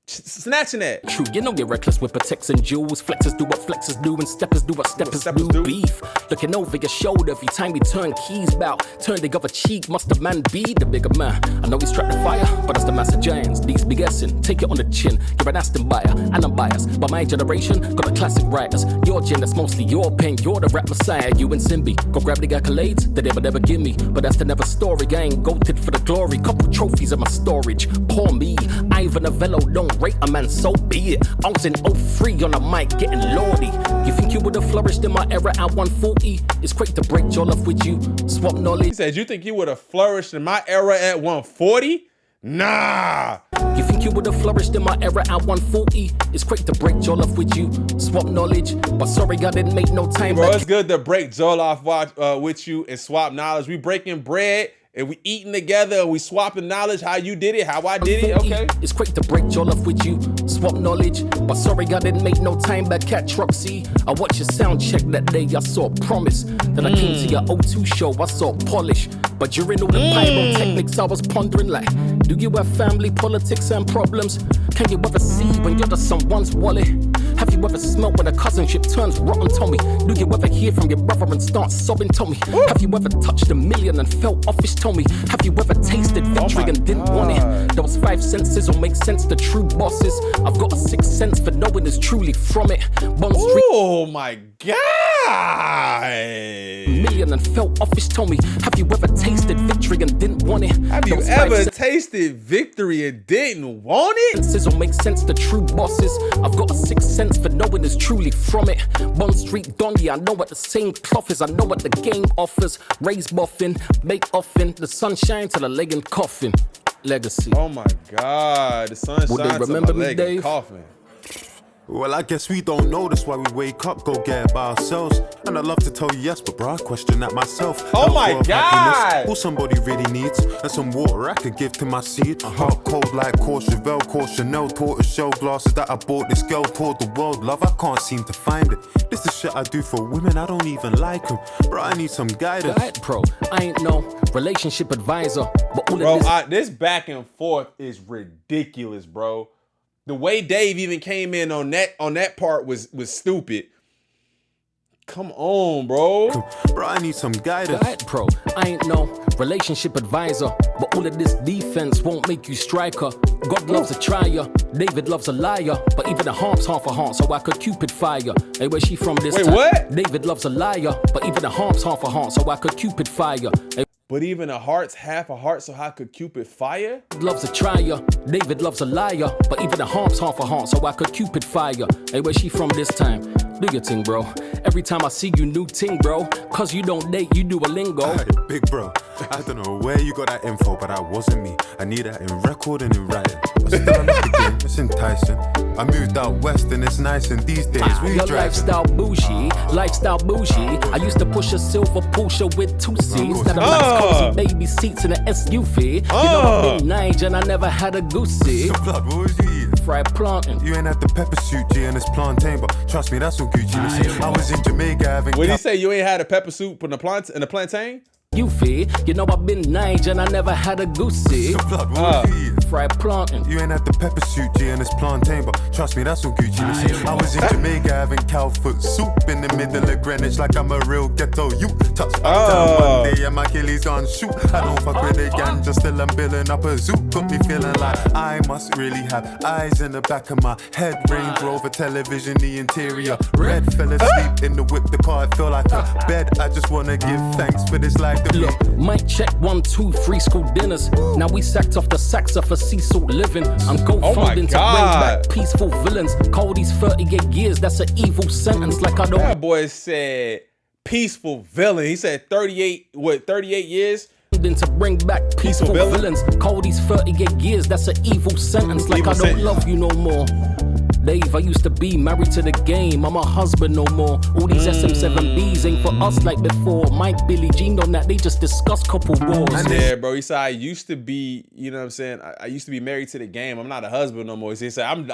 snatching that. True, you know you're reckless with protects and jewels. Flexers do what flexers do, and steppers do what steppers do. Beef, looking over your shoulder every time you turn keys bout. Turn the other cheek, must the man be the bigger man? I know he's trapped the fire, but that's the master giants. These big guessing, take it on the chin. You're an Aston buyer, and I'm biased. But my generation got the classic writers. Your gen, that's mostly your pen. You're the rap messiah, you and Simbi. Go grab the accolades that they would never give me. But that's the never story. I ain't goated for the glory. Couple trophies in my storage. Poor me, Ivan Novello don't rate a man, so be it. I was in 03 on the mic getting lordy. You think you would have flourished in my era at 140? It's quick to break your love with you. Swap knowledge. He said, you think you would have flourished in my era at 140? Nah. You think you would have flourished in my era at 140? It's quick to break your love with you. Swap knowledge. But sorry, I didn't make no time. Bro, it's good to break Jollof with you and swap knowledge. We breaking bread. And we eating together and we swapping knowledge, how you did it, how I did it, okay? It's quick to break your love with you, swap knowledge. But sorry, I didn't make no time back at Troxy. I watched your sound check that day, I saw promise. Then I came to your O2 show, I saw polish. But during all the pyrotechnics, I was pondering like, do you have family, politics and problems? Can you ever see when you're just someone's wallet? Have you ever smelled when a cousinship turns rotten, Tommy? Do you ever hear from your brother and start sobbing, Tommy? Have you ever touched a million and felt office, Tommy? Have you ever tasted victory and didn't want it? Those 5 senses will make sense to true bosses. I've got a 6th sense for knowing it's truly from it. Bond Street. Oh my God. Million and felt office, Tommy. Have you ever tasted victory and didn't want it? Have you ever tasted victory and didn't want it? Senses will make sense to true bosses. I've got a 6th sense for knowing it's truly from it. Bond Street Donny, I know what the same cloth is. I know what the game offers. Raise boffin, make offin. The sunshine till the leg and coffin. Legacy. Oh my God, the sun Would they shines on my remember me, leg and Dave? coffin. Well, I guess we don't know, that's why we wake up, go get it by ourselves. And I'd love to tell you yes, but bro, I question that myself. Oh Health my or God. happiness, all somebody really needs, and some water I could give to my seed. Hot cold like Courchevel, Chanel, tortoise shell glasses that I bought this girl toward the world. Love, I can't seem to find it. This is shit I do for women, I don't even like them. Bro, I need some guidance. Right, bro, I ain't no relationship advisor, but all Bro, of this. this back and forth is ridiculous, bro. The way Dave even came in on that part was stupid. Come on, bro. Bro, I need some guidance. Right, bro, I ain't no relationship advisor, but all of this defense won't make you striker. God loves a trier, David loves a liar, but even the harm's half a heart, so I could Cupid fire. Hey, where's she from this Wait, time? what? David loves a liar, but even the harm's half a heart, so I could Cupid fire. Hey, But even a heart's half a heart, so how could Cupid fire? loves a trier, David loves a liar, but even the harm's half a heart, so I could Cupid fire. Hey, where's she from this time? Do your thing, bro. Every time I see you, new ting, bro. Cause you don't date, you do a lingo. Hey, big bro, I don't know where you got that info, but that wasn't me. I need that in record and in writing. But still, I like the game, it's enticing. I moved out west and it's nice, and these days we Your driving. lifestyle bougie. I used to push a silver Porsche with 2 seats. Now the nice cozy baby seats in an SUV. You know I've been Nige and I never had a goosey. Blood, what was you eating? Fried plantain. You ain't had the pepper suit, G, and it's plantain, but trust me, that's all Gucci. Listen, I was in Jamaica having. What did he say? You ain't had a pepper soup in the plantain? You feel? You know I've been Nige and I never had a goosey. Blood, what was you eating? Fried plantain. You ain't had the pepper suit, G, and it's plantain, but trust me, that's all Gucci. Listen, I was in Jamaica having cow foot soup in the middle of Greenwich like I'm a real ghetto you. Touch down Monday and my Achilles gone shoot. I don't fuck with the ganja, still I'm building up a zoo. Got me feeling like I must really have eyes in the back of my head. Range Rover television, the interior red. Fell asleep in the whip, the car, it feel like a bed. I just wanna give thanks for this life. Look, mic check 1, 2, 3 school dinners. Now we sacked off the Saxa for sea salt living. I'm GoFunding to bring back peaceful villains. Cody's 38 years, that's an evil sentence. Like I don't. That boy said peaceful villain. He said 38 years? To bring back peaceful villains. Cody's 38 years, that's an evil sentence. Like Evil I don't sentence. love you no more. Dave, I used to be married to the game. I'm a husband no more. All these SM7Bs ain't for us like before. Mike, Billy, Gene on that, they just discuss couple wars. Yeah, bro. He said I used to be, you know what I'm saying? I used to be married to the game. I'm not a husband no more. He said I'm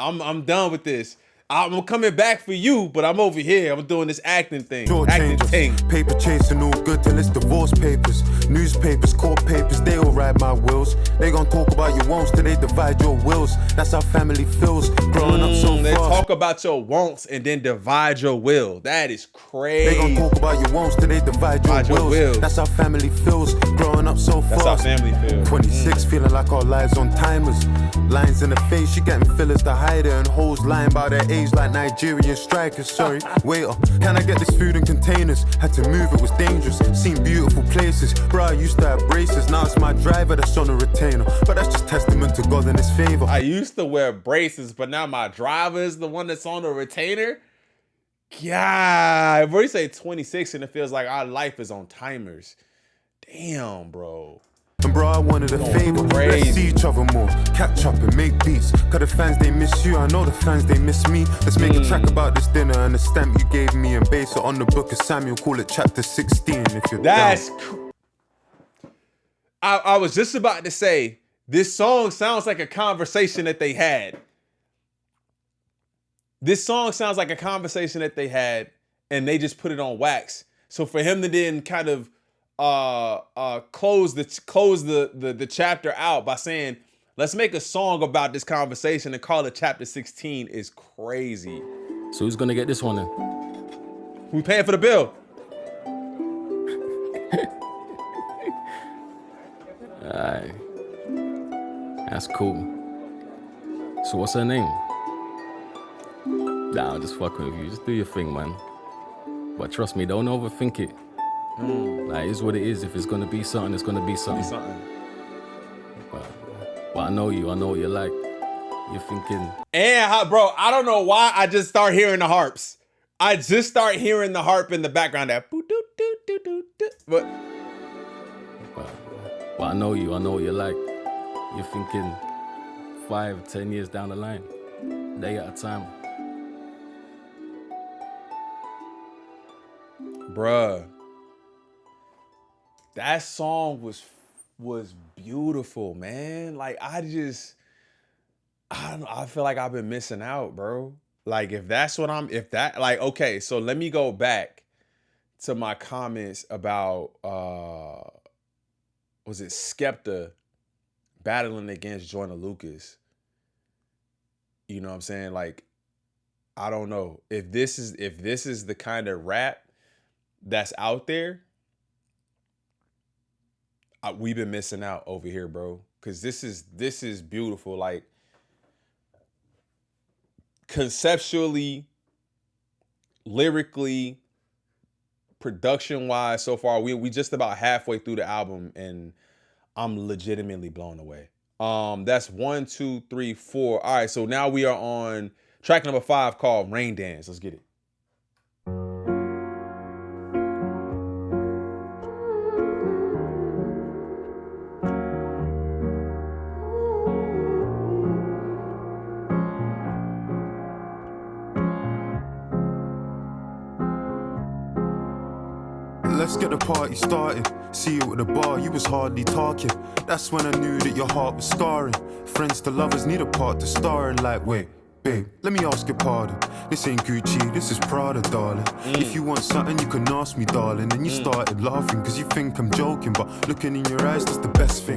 done with this. I'm coming back for you, but I'm over here. I'm doing this acting thing. Short Acting changes, thing. paper chasing all good till it's divorce papers. Newspapers, court papers, they all ride my wheels. They gon' talk about your wants till they divide your wills. That's how family feels, growing up so They fast. talk about your wants and then divide your will. That is crazy. They gon' talk about your wants till they divide your wills. That's how family feels, growing up so fast. That's how family feels. 26, feeling like our lives on timers. Lines in the face, she getting fillers to hide it. And hoes lying about their age like Nigerian strikers. Sorry, waiter, can I get this food in containers? Had to move, it was dangerous. Seen beautiful places. Bro, I used to have braces. Now it's my driver that's on a retainer. But that's just testament to God and his favor. I used to wear braces, but now my driver is the one that's on a retainer. God, bro, you say 26 and it feels like our life is on timers. Damn, bro. And bro, I wanted a favor. Crazy. Let's see each other more. Catch up and make beats. Cause the fans, they miss you. I know the fans, they miss me. Let's make a track about this dinner and the stamp you gave me and base it on the book of Samuel. Call it chapter 16 if you're That's down. I was just about to say, this song sounds like a conversation that they had. This song sounds like a conversation that they had, and they just put it on wax. So for him to then kind of close the chapter out by saying, let's make a song about this conversation and call it chapter 16 is crazy. So who's gonna get this one then? Who's paying for the bill? Aye. That's cool. So what's her name? Nah, I'm just fucking with you. Just do your thing, man. But trust me, don't overthink it. Like, it's what it is. If it's gonna be something, it's gonna be something. But I know you. I know what you're like. You're thinking. And bro, I don't know why I just start hearing the harps. I just start hearing the harp in the background. That boo doo doo doo doo doo. But But I know you. I know what you're like. You're thinking 5, 10 years down the line, day at a time. bruh, that song was beautiful, man. Like I don't know, I feel like I've been missing out, bro. Like okay, so let me go back to my comments about was it Skepta battling against Joyner Lucas. You know what I'm saying? Like, I don't know if this is the kind of rap that's out there. We've been missing out over here, bro. Cause this is beautiful. Like conceptually, lyrically, production wise, so far we just about halfway through the album, and I'm legitimately blown away. That's 1, 2, 3, 4. All right, so now we are on track number 5 called Rain Dance. Let's get it. Let's get the party started. See you at the bar, you was hardly talking. That's when I knew that your heart was scarring. Friends to lovers need a part to star in. Like, wait, babe, let me ask your pardon. This ain't Gucci, this is Prada, darling. If you want something, you can ask me, darling. And you started laughing, cause you think I'm joking. But looking in your eyes, that's the best thing.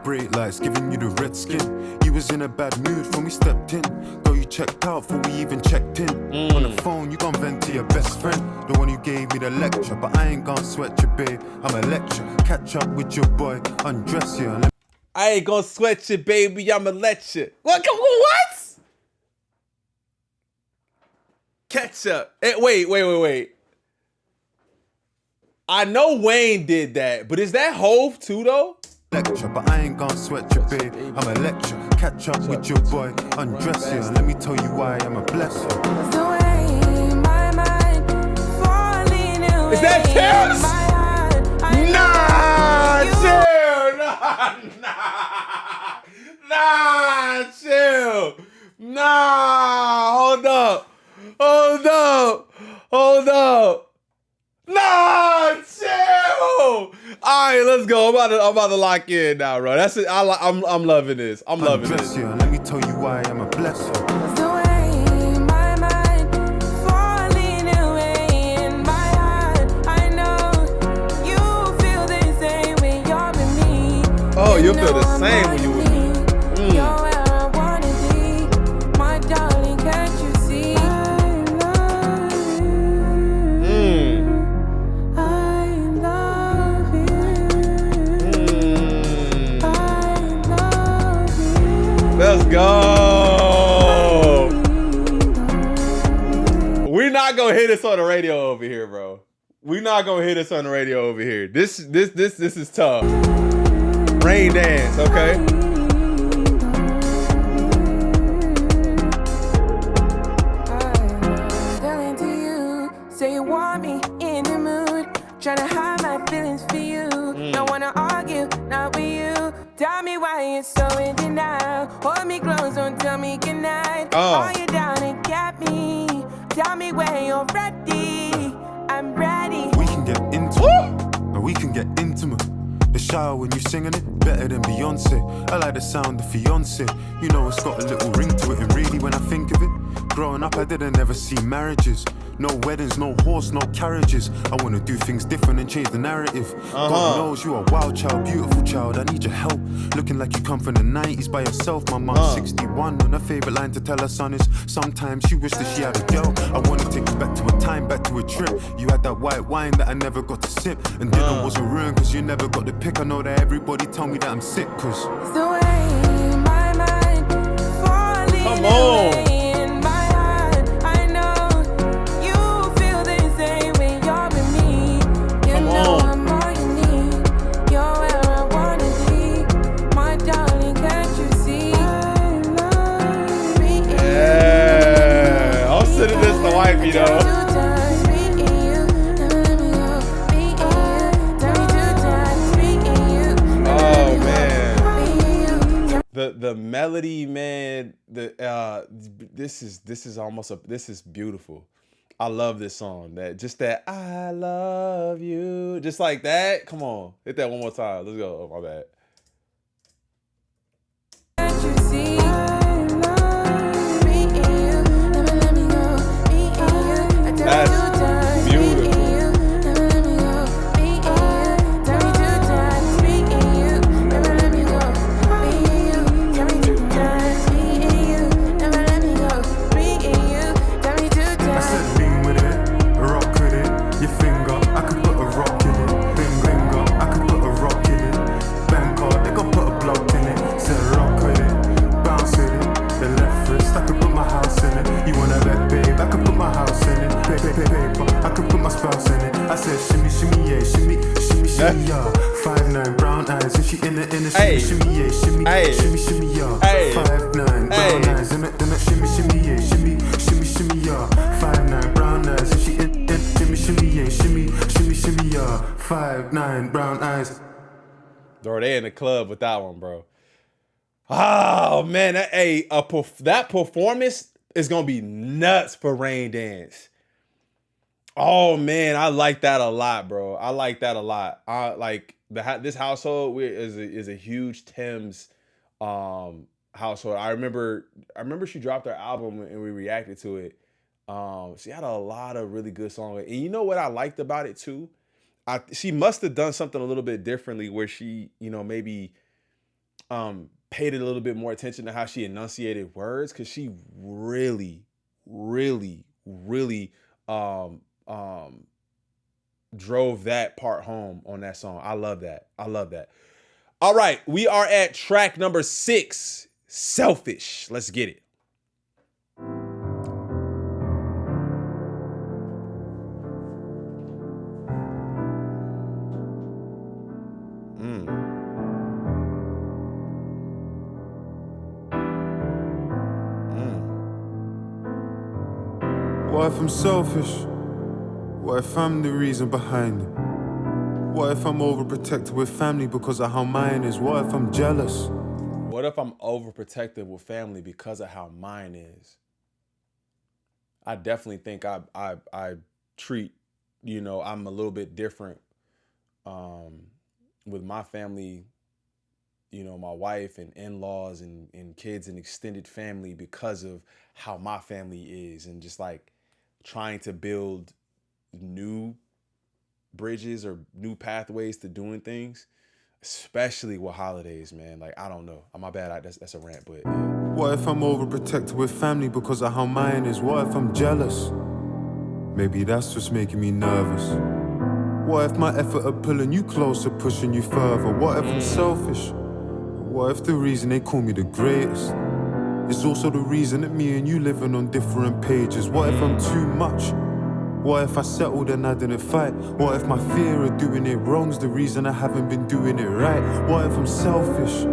Bright lights giving you the red skin. You was in a bad mood when we stepped in. Girl, you checked out before we even checked in. On the phone, you gon' vent to your best friend, the one who gave me the lecture. But I ain't gon' sweat you, babe, I'm a lecture. Catch up with your boy, undress you. I ain't gonna sweat you, baby, I'ma let you. What? Catch up. Wait. I know Wayne did that, but is that Hove too, though? Lecture, but I ain't gon' sweat you, babe, I'm a lecture. Catch up with your boy, undress you. Let me tell you why I'm a blesser. The way my mind falling away. Is that Thames? Nah, chill. Nah, hold up. Nah, chill. All right, let's go. I'm about to lock in now, bro. That's it. I'm loving this. I'm loving Undress this. you. Let me tell you why I'm a blesser. The way my know you'll feel the same when you with me. You're where I wanna be, my darling. Can't you see? I love you. I love you. I love you. Let's go. We're not gonna hit this on the radio over here, bro. We're not gonna hit this on the radio over here. This is tough. Rain Dance, okay? Telling to you, say you want me in the mood. Tryna hide my feelings for you. Don't wanna argue, not with you. Tell me why you're so in denial. Hold me close, don't tell me goodnight. Are you down and get me? Tell me when you're ready. I'm ready. We can get intimate, and we can get intimate. The shower when you singing it, better than Beyonce. I like the sound of fiance. You know it's got a little ring to it, and really when I think of it, growing up I didn't ever see marriages. No weddings, no horse, no carriages. I wanna do things different and change the narrative. God knows you are a wild child, beautiful child. I need your help. Looking like you come from the 90s by yourself. My mom's 61 and her favorite line to tell her son is sometimes she wished that she had a girl. I wanna take you back to a time, back to a trip. You had that white wine that I never got to sip, and dinner wasn't ruined cause you never got the pick. I know that everybody tell me that I'm sick cause It's the way my mind falling Come on. away in my heart. I know you feel the same when you're with me. You Come know on. I'm all you need. You're where I wanna be, my darling. Can't you see? I love me. Yeah. I'm sending this to wifey though. Oh man. The melody, man, this is beautiful. I love this song. That I love you. Just like that. Come on. Hit that one more time. Let's go. Oh, my bad. Can't you see? I love me and you. Never let me go. Me and you. I tell That's you two times. beautiful. Me and you. Never let me go. Me and you. Tell me two times. Me and you. Never let me go. Me and you. Tell me two times. Me and you. Never let me go. Me and you. Tell me two I times. said lean with it, rock with it. Your finger, I could put a rock in it. Finger, I could put a rock in it. Bank card, they gon' put a block in it. Said rock with it, bounce with it. The left wrist, I could put my house in it. You wanna bet, babe? I could put my house in it. Paper, I could put my spouse in it. I said shimmy, shimmy, yeah, shimmy, yeah. 5'9", brown eyes, and she in the Hey. shimmy, yeah, shimmy, Hey. shimmy, yeah. Hey. 5'9", brown Hey. eyes, and then shimmy, yeah, shimmy, yeah. 5'9", brown eyes, and she in shimmy, yeah, shimmy, yeah. 5'9", brown eyes. Bro, they in the club with that one, bro. Oh man, that performance is gonna be nuts for Rain Dance. Oh man, I like that a lot, bro. I like that a lot. I like this household is a huge Thames household. I remember she dropped her album and we reacted to it. She had a lot of really good songs, and you know what I liked about it too. She must have done something a little bit differently where she, maybe paid a little bit more attention to how she enunciated words, because she really, really, really drove that part home on that song. I love that. All right, we are at track number 6, Selfish. Let's get it. What if I'm selfish? What if I'm the reason behind it? What if I'm overprotected with family because of how mine is? What if I'm jealous? What if I'm overprotective with family because of how mine is? I definitely think I treat, I'm a little bit different with my family, my wife and in-laws and kids and extended family because of how my family is, and just like trying to build new bridges or new pathways to doing things. especially with holidays, man. Like, I don't know. My bad. That's a rant, but yeah. What if I'm overprotected with family because of how mine is? What if I'm jealous? Maybe that's what's making me nervous. What if my effort of pulling you closer, pushing you further? What if I'm selfish? What if the reason they call me the greatest is also the reason that me and you living on different pages? What if I'm too much? What if I settled and I didn't fight? What if my fear of doing it wrong's the reason I haven't been doing it right? What if I'm selfish?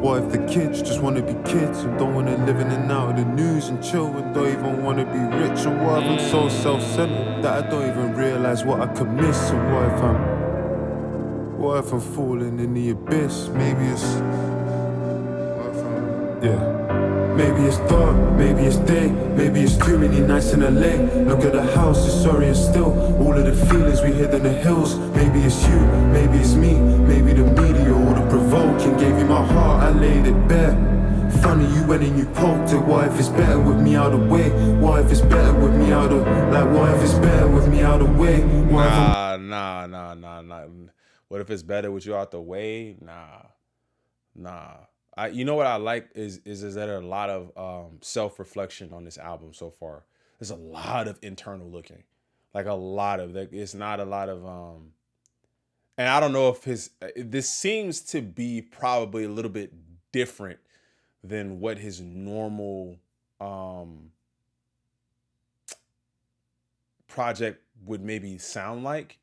What if the kids just wanna be kids and don't wanna live in and out of the news and chill and don't even wanna be rich? And what if I'm so self-centered that I don't even realize what I could miss? And what if I'm falling in the abyss? Maybe it's maybe it's dark, maybe it's day, maybe it's too many nights in LA. Look at the house, it's sorry and still. All of the feelings we hid in the hills. Maybe it's you, maybe it's me, maybe the media or the provoking. Gave you my heart, I laid it bare. Funny you went and you poked it. What if it's better with me out of the way? What if it's better with me out of, like, what if it's better with me out of the way? Nah. What if it's better with you out the way? Nah. You know what I like is that there are a lot of self-reflection on this album so far. There's a lot of internal looking, like a lot of that. It's not a lot of and I don't know if this seems to be probably a little bit different than what his normal project would maybe sound like.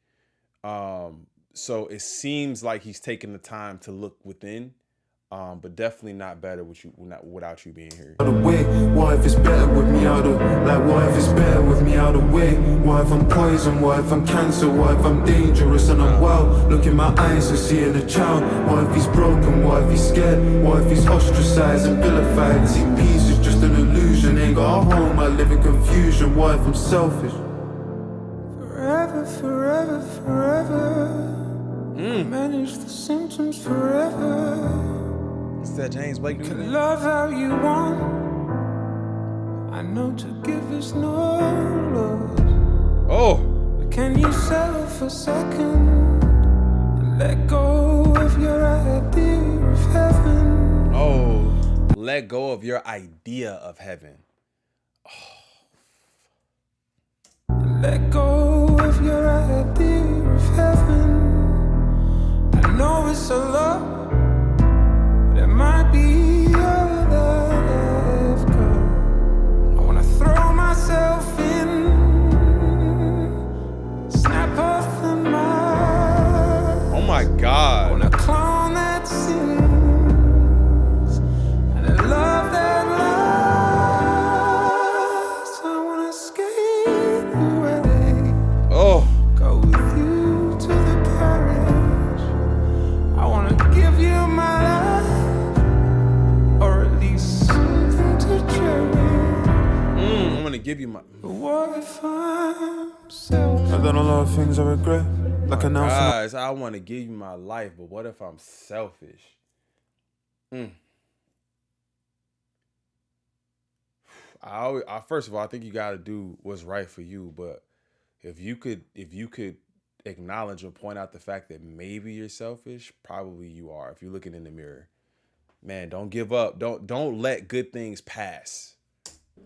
So it seems like he's taking the time to look within. But definitely not better without you being here. What if it's better with me out of, like, what if it's better with me out of way? What if I'm poison? What if I'm cancer? What if I'm dangerous and I'm wild? Look in my eyes and seeing a child. What if he's broken? What if he's scared? What if he's ostracized and vilified? See, peace is just an illusion. Ain't got a home, I live in confusion. What if I'm selfish? Forever. Manage the symptoms forever. That James Blake dude? Can love how you want. I know to give is no loss. Oh. But can you settle for a second and let go of your idea of heaven? Oh, let go of your idea of heaven. And let go of your idea of heaven. I know it's a lot. It might be all that I've got. I wanna throw myself in, snap off the mask. Oh my God. I wanna clone that sins and a love that lasts. I wanna skate away. Oh. Go with you to the parish. I wanna give you my life. I'm gonna give you my. What if I'm selfish? I've done a lot of things I regret, like announcing. Guys, I want to give you my life, but what if I'm selfish? First of all, I think you got to do what's right for you. But if you could acknowledge or point out the fact that maybe you're selfish, probably you are. If you're looking in the mirror, man, don't give up. Don't let good things pass.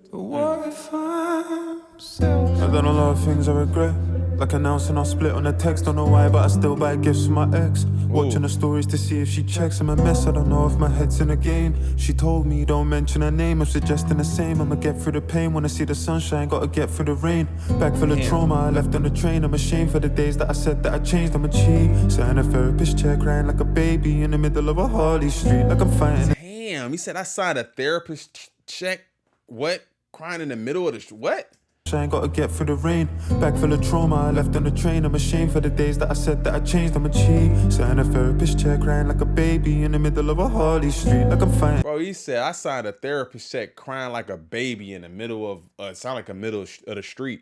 What if I'm selfish? I've done a lot of things I regret, like announcing I'll split on a text. Don't know why, but I still buy gifts for my ex. Watching the stories to see if she checks. I'm a mess, I don't know if my head's in a game. She told me don't mention her name. I'm suggesting the same. I'ma get through the pain. Wanna see the sunshine, gotta get through the rain. Back full of trauma, I left on the train. I'm ashamed for the days that I said that I changed. I'm a cheat. Sat in a therapist chair, crying like a baby in the middle of a Harley street, like I'm fighting. Damn, he said I signed a therapist check. What? Crying in the middle of the what? I ain't gotta get through the rain. Back full of trauma, I left on the train. I'm ashamed for the days that I said that I changed. I'm a cheat. Sat in a therapist chair, crying like a baby in the middle of a Harley street, like I'm fighting. Bro, he said I signed a therapist check, crying like a baby in the middle of sound like a middle of the street.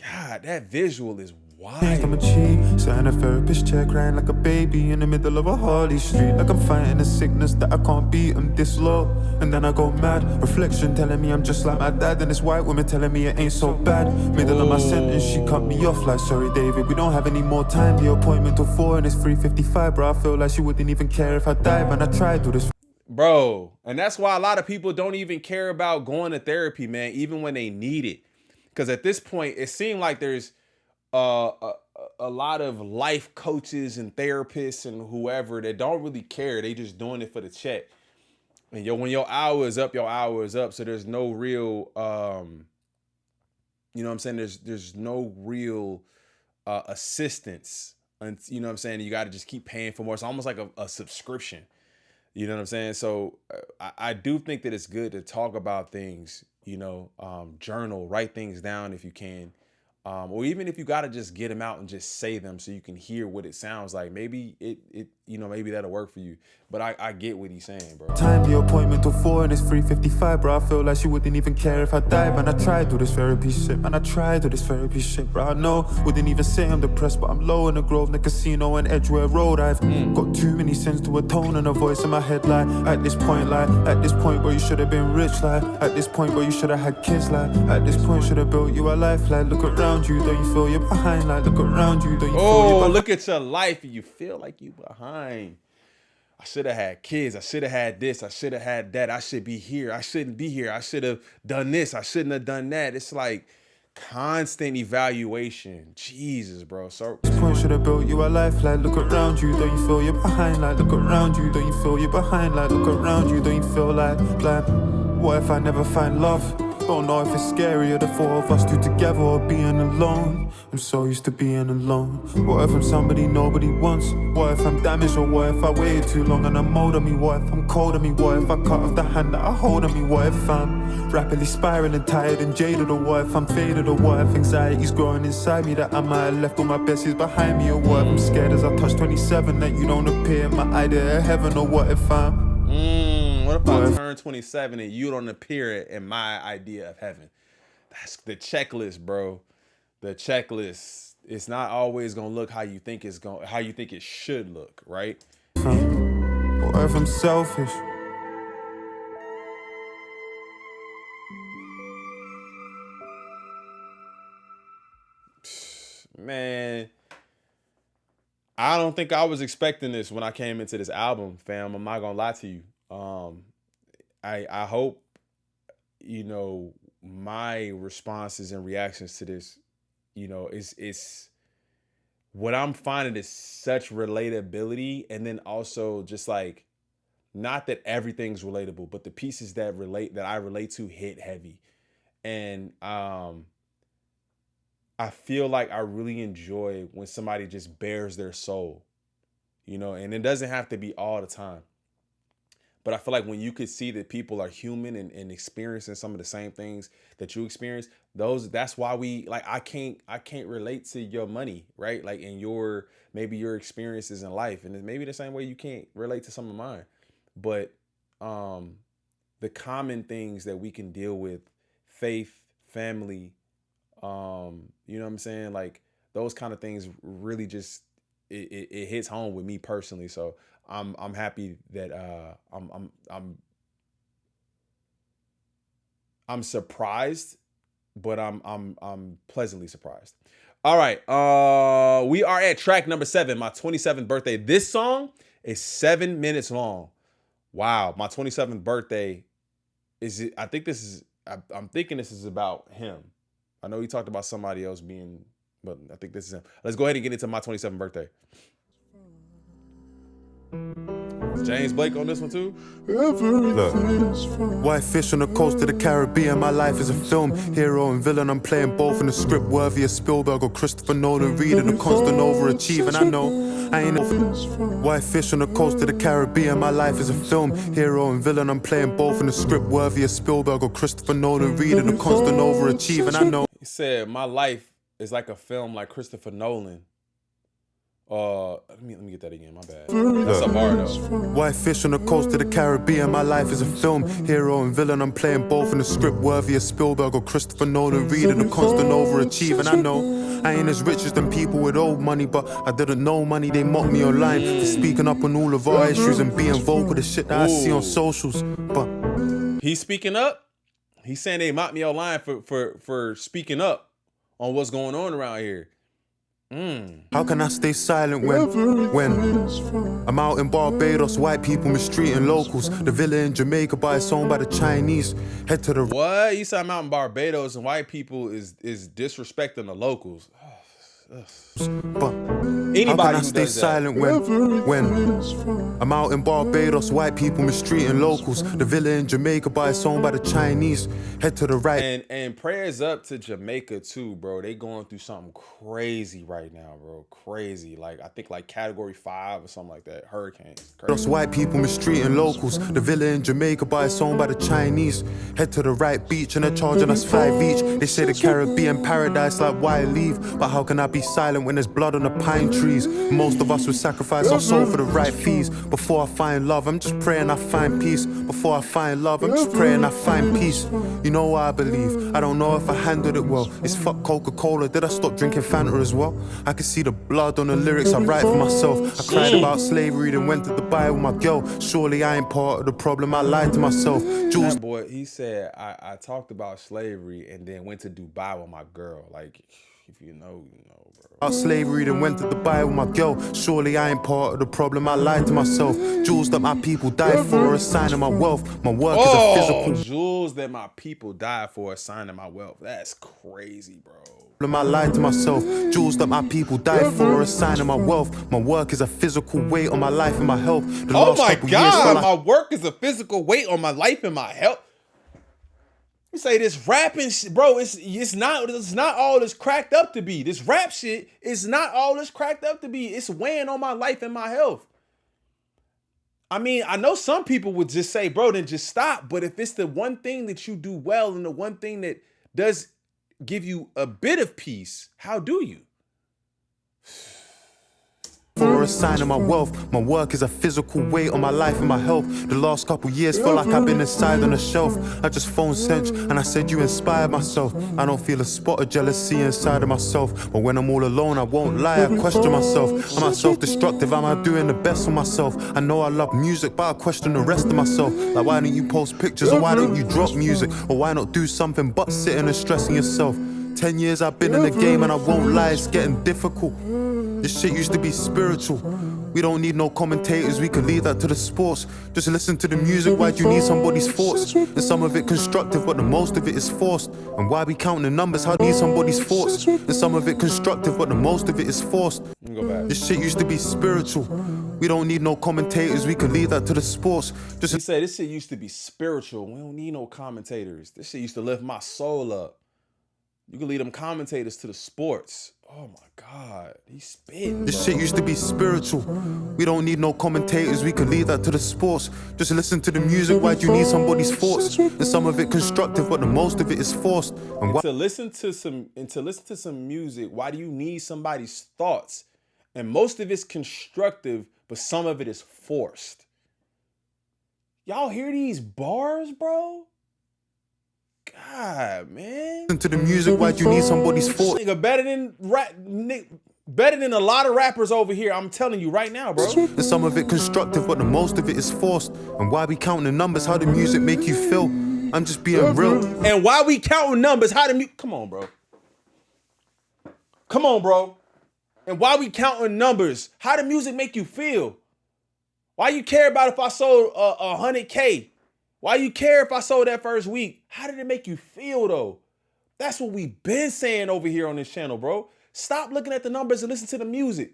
God, that visual is wild. I'm a cheat. Sat in a therapist chair crying like a baby in the middle of a Harley Street. Like I'm fighting a sickness that I can't beat, I'm this low. And then I go mad, reflection telling me I'm just like my dad. And this white woman telling me it ain't so bad. Middle of my sentence, she cut me off like, sorry David, we don't have any more time. The appointment till 4 and it's 3:55, bro. I feel like she wouldn't even care if I died. Man, I tried to do this. Bro, and that's why a lot of people don't even care about going to therapy, man, even when they need it. Because at this point, it seemed like there's a lot of life coaches and therapists and whoever that don't really care. They just doing it for the check. And when your hour is up, your hour is up. So there's no real, you know what I'm saying? There's no real assistance. And you know what I'm saying? You got to just keep paying for more. It's almost like a subscription. You know what I'm saying? So I do think that it's good to talk about things, you know, journal, write things down if you can. Or even if you got to just get them out and just say them so you can hear what it sounds like. Maybe it you know, maybe that'll work for you. But I get what he's saying, bro. Time the appointment till 4 and it's 3:55, bro. I feel like she wouldn't even care if I died. Man, I tried to do this therapy shit. Man, I tried to do this therapy shit, bro. I know, wouldn't even say I'm depressed, but I'm low in the Grove, the casino and Edgware Road. I've got too many sins to atone and a voice in my head like, at this point where you should have been rich, like, at this point where you should have had kids, like, at this point should have built you a life, like, look around you, don't you feel you're behind, like, look around you, don't you feel you're behind. Look at your life and you feel like you behind. I should have had kids. I should have had this. I should have had that. I should be here. I shouldn't be here. I should have done this. I shouldn't have done that. It's like constant evaluation. Jesus, bro. So this point should have built you a life, like, look around you, don't you feel you're behind, like, look around you, don't you feel you're behind, like, look around you, don't you feel like, what if I never find love? Don't know if it's scarier, the four of us two together or being alone. I'm so used to being alone. What if I'm somebody nobody wants? What if I'm damaged, or what if I waited too long and I'm old on me? What if I'm cold on me? What if I cut off the hand that I hold on me? What if I'm rapidly spiraling, tired and jaded? Or what if I'm faded? Or what if anxiety's growing inside me that I might have left all my besties behind me? Or what if I'm scared as I touch 27 that you don't appear in my idea of heaven? Or what if I'm what if I turn 27 and you don't appear in my idea of heaven? That's the checklist, bro. The checklist. It's not always gonna look how you think it should look, right? What if I'm selfish? Man, I don't think I was expecting this when I came into this album, fam. I'm not gonna lie to you. I hope, you know, my responses and reactions to this, you know, is what I'm finding is such relatability, and then also just like, not that everything's relatable, but the pieces that I relate to hit heavy. And I feel like I really enjoy when somebody just bears their soul, you know, and it doesn't have to be all the time. But I feel like when you could see that people are human and experiencing some of the same things that you experience, that's why I can't relate to your money, right? Like, in maybe your experiences in life. And it's maybe the same way you can't relate to some of mine. But the common things that we can deal with, faith, family, you know what I'm saying? Like, those kind of things really just, it hits home with me personally. So I'm happy that I'm surprised, but I'm pleasantly surprised. All right, we are at track number 7, my 27th birthday. This song is 7 minutes long. Wow, my 27th birthday I'm thinking this is about him. I know he talked about somebody else being, but I think this is him. Let's go ahead and get into my 27th birthday. James Blake on this one too? Look, white fish on the coast of the Caribbean. My life is a film, hero and villain. I'm playing both in the script worthy of Spielberg or Christopher Nolan. Reading a constant overachieving. I know I ain't white fish on the coast of the Caribbean. My life is a film, hero and villain. I'm playing both in the script worthy of Spielberg or Christopher Nolan. Reading a constant overachieving. I know. He said, my life is like a film like Christopher Nolan. Let me get that again, my bad. That's a bar though. White fish on the coast of the Caribbean. My life is a film, hero and villain. I'm playing both in the script worthy of Spielberg or Christopher Nolan. Reading a constant overachieving. I know I ain't as rich as them people with old money, but I didn't know money. They mocked me online for speaking up on all of our issues and being vocal, the shit that I see on socials. But he's speaking up. He's saying they mocked me online for speaking up on what's going on around here. How can I stay silent when I'm out in Barbados, white people mistreating locals? The villa in Jamaica, but it's owned by the Chinese. Head to the what? You said I'm out in Barbados and white people is disrespecting the locals. But Anybody how can I who stay does that. silent when I'm out in Barbados, white people mistreating locals? The villa in Jamaica, but it's owned by the Chinese. Head to the right. And prayers up to Jamaica too, bro. They going through something crazy right now, bro. Crazy. Like I think like category 5 or something like that. Hurricanes. Those white people mistreating locals. The villa in Jamaica, but it's owned by the Chinese. Head to the right beach and they're charging us 5 each. They say the Caribbean paradise, like why leave? But how can I be silent when there's blood on the pine trees? Most of us would sacrifice our soul for the right fees. Before I find love, I'm just praying I find peace. Before I find love, I'm just praying I find peace. You know what I believe? I don't know if I handled it well. It's fuck Coca-Cola. Did I stop drinking Fanta as well? I can see the blood on the lyrics I write for myself. I cried about slavery, then went to Dubai with my girl. Surely I ain't part of the problem. I lied to myself. Jules, That boy, he said I talked about slavery and then went to Dubai with my girl. Like, if you know, you know, bro. about slavery, then went to Dubai with my girl. Surely I ain't part of the problem. I lied to myself. Jewels that my people died for, a sign of my wealth. My work is a physical jewels that my people died for, a sign of my wealth. That's crazy, bro. I lied to myself. Jewels that my people died for, a sign of my wealth. My work is a physical weight on my life and my health. The Oh last my couple years God, felt like my work is a physical weight on my life and my health. You say this rapping shit, bro, it's not all it's cracked up to be. This rap shit is not all it's cracked up to be. It's weighing on my life and my health. I mean, I know some people would just say, bro, then just stop. But if it's the one thing that you do well and the one thing that does give you a bit of peace, how do you? for a sign of my wealth. My work is a physical weight on my life and my health. The last couple years felt like I've been inside on a shelf. I just phoned Sench and I said you inspired myself. I don't feel a spot of jealousy inside of myself. But when I'm all alone, I won't lie, I question myself. Am I self-destructive? Am I doing the best for myself? I know I love music, but I question the rest of myself. Like, why don't you post pictures, or why don't you drop music? Or why not do something but sitting and stressing yourself? 10 years I've been in the game and I won't lie, it's getting difficult. This shit used to be spiritual. We don't need no commentators, we can leave that to the sports. Just listen to the music, why do you need somebody's thoughts? And some of it constructive, but the most of it is forced. And why we counting the numbers, how do you need somebody's thoughts? And some of it constructive, but the most of it is forced. This shit used to be spiritual. We don't need no commentators, we can leave that to the sports. Just He said this shit used to be spiritual. We don't need no commentators. This shit used to lift my soul up. You can lead them commentators to the sports. Oh my God, he's spitting. This shit used to be spiritual. We don't need no commentators, we can leave that to the sports. Just listen to the music, why do you need somebody's thoughts? And some of it constructive, but the most of it is forced. And why To listen to some music, why do you need somebody's thoughts? And most of it's constructive, but some of it is forced. Y'all hear these bars, bro? God, man. listen to the music, why do you need somebody's This thoughts? nigga better than a lot of rappers over here. I'm telling you right now, bro. And some of it constructive, but the most of it is forced. And why we counting the numbers, how the music make you feel? I'm just being real. And why we counting numbers? How the come on, bro. Come on, bro. And why we counting numbers? How the music make you feel? Why you care about if I sold 100K? Why you care if I sold that first week? How did it make you feel though? That's what we've been saying over here on this channel, bro. Stop looking at the numbers and listen to the music.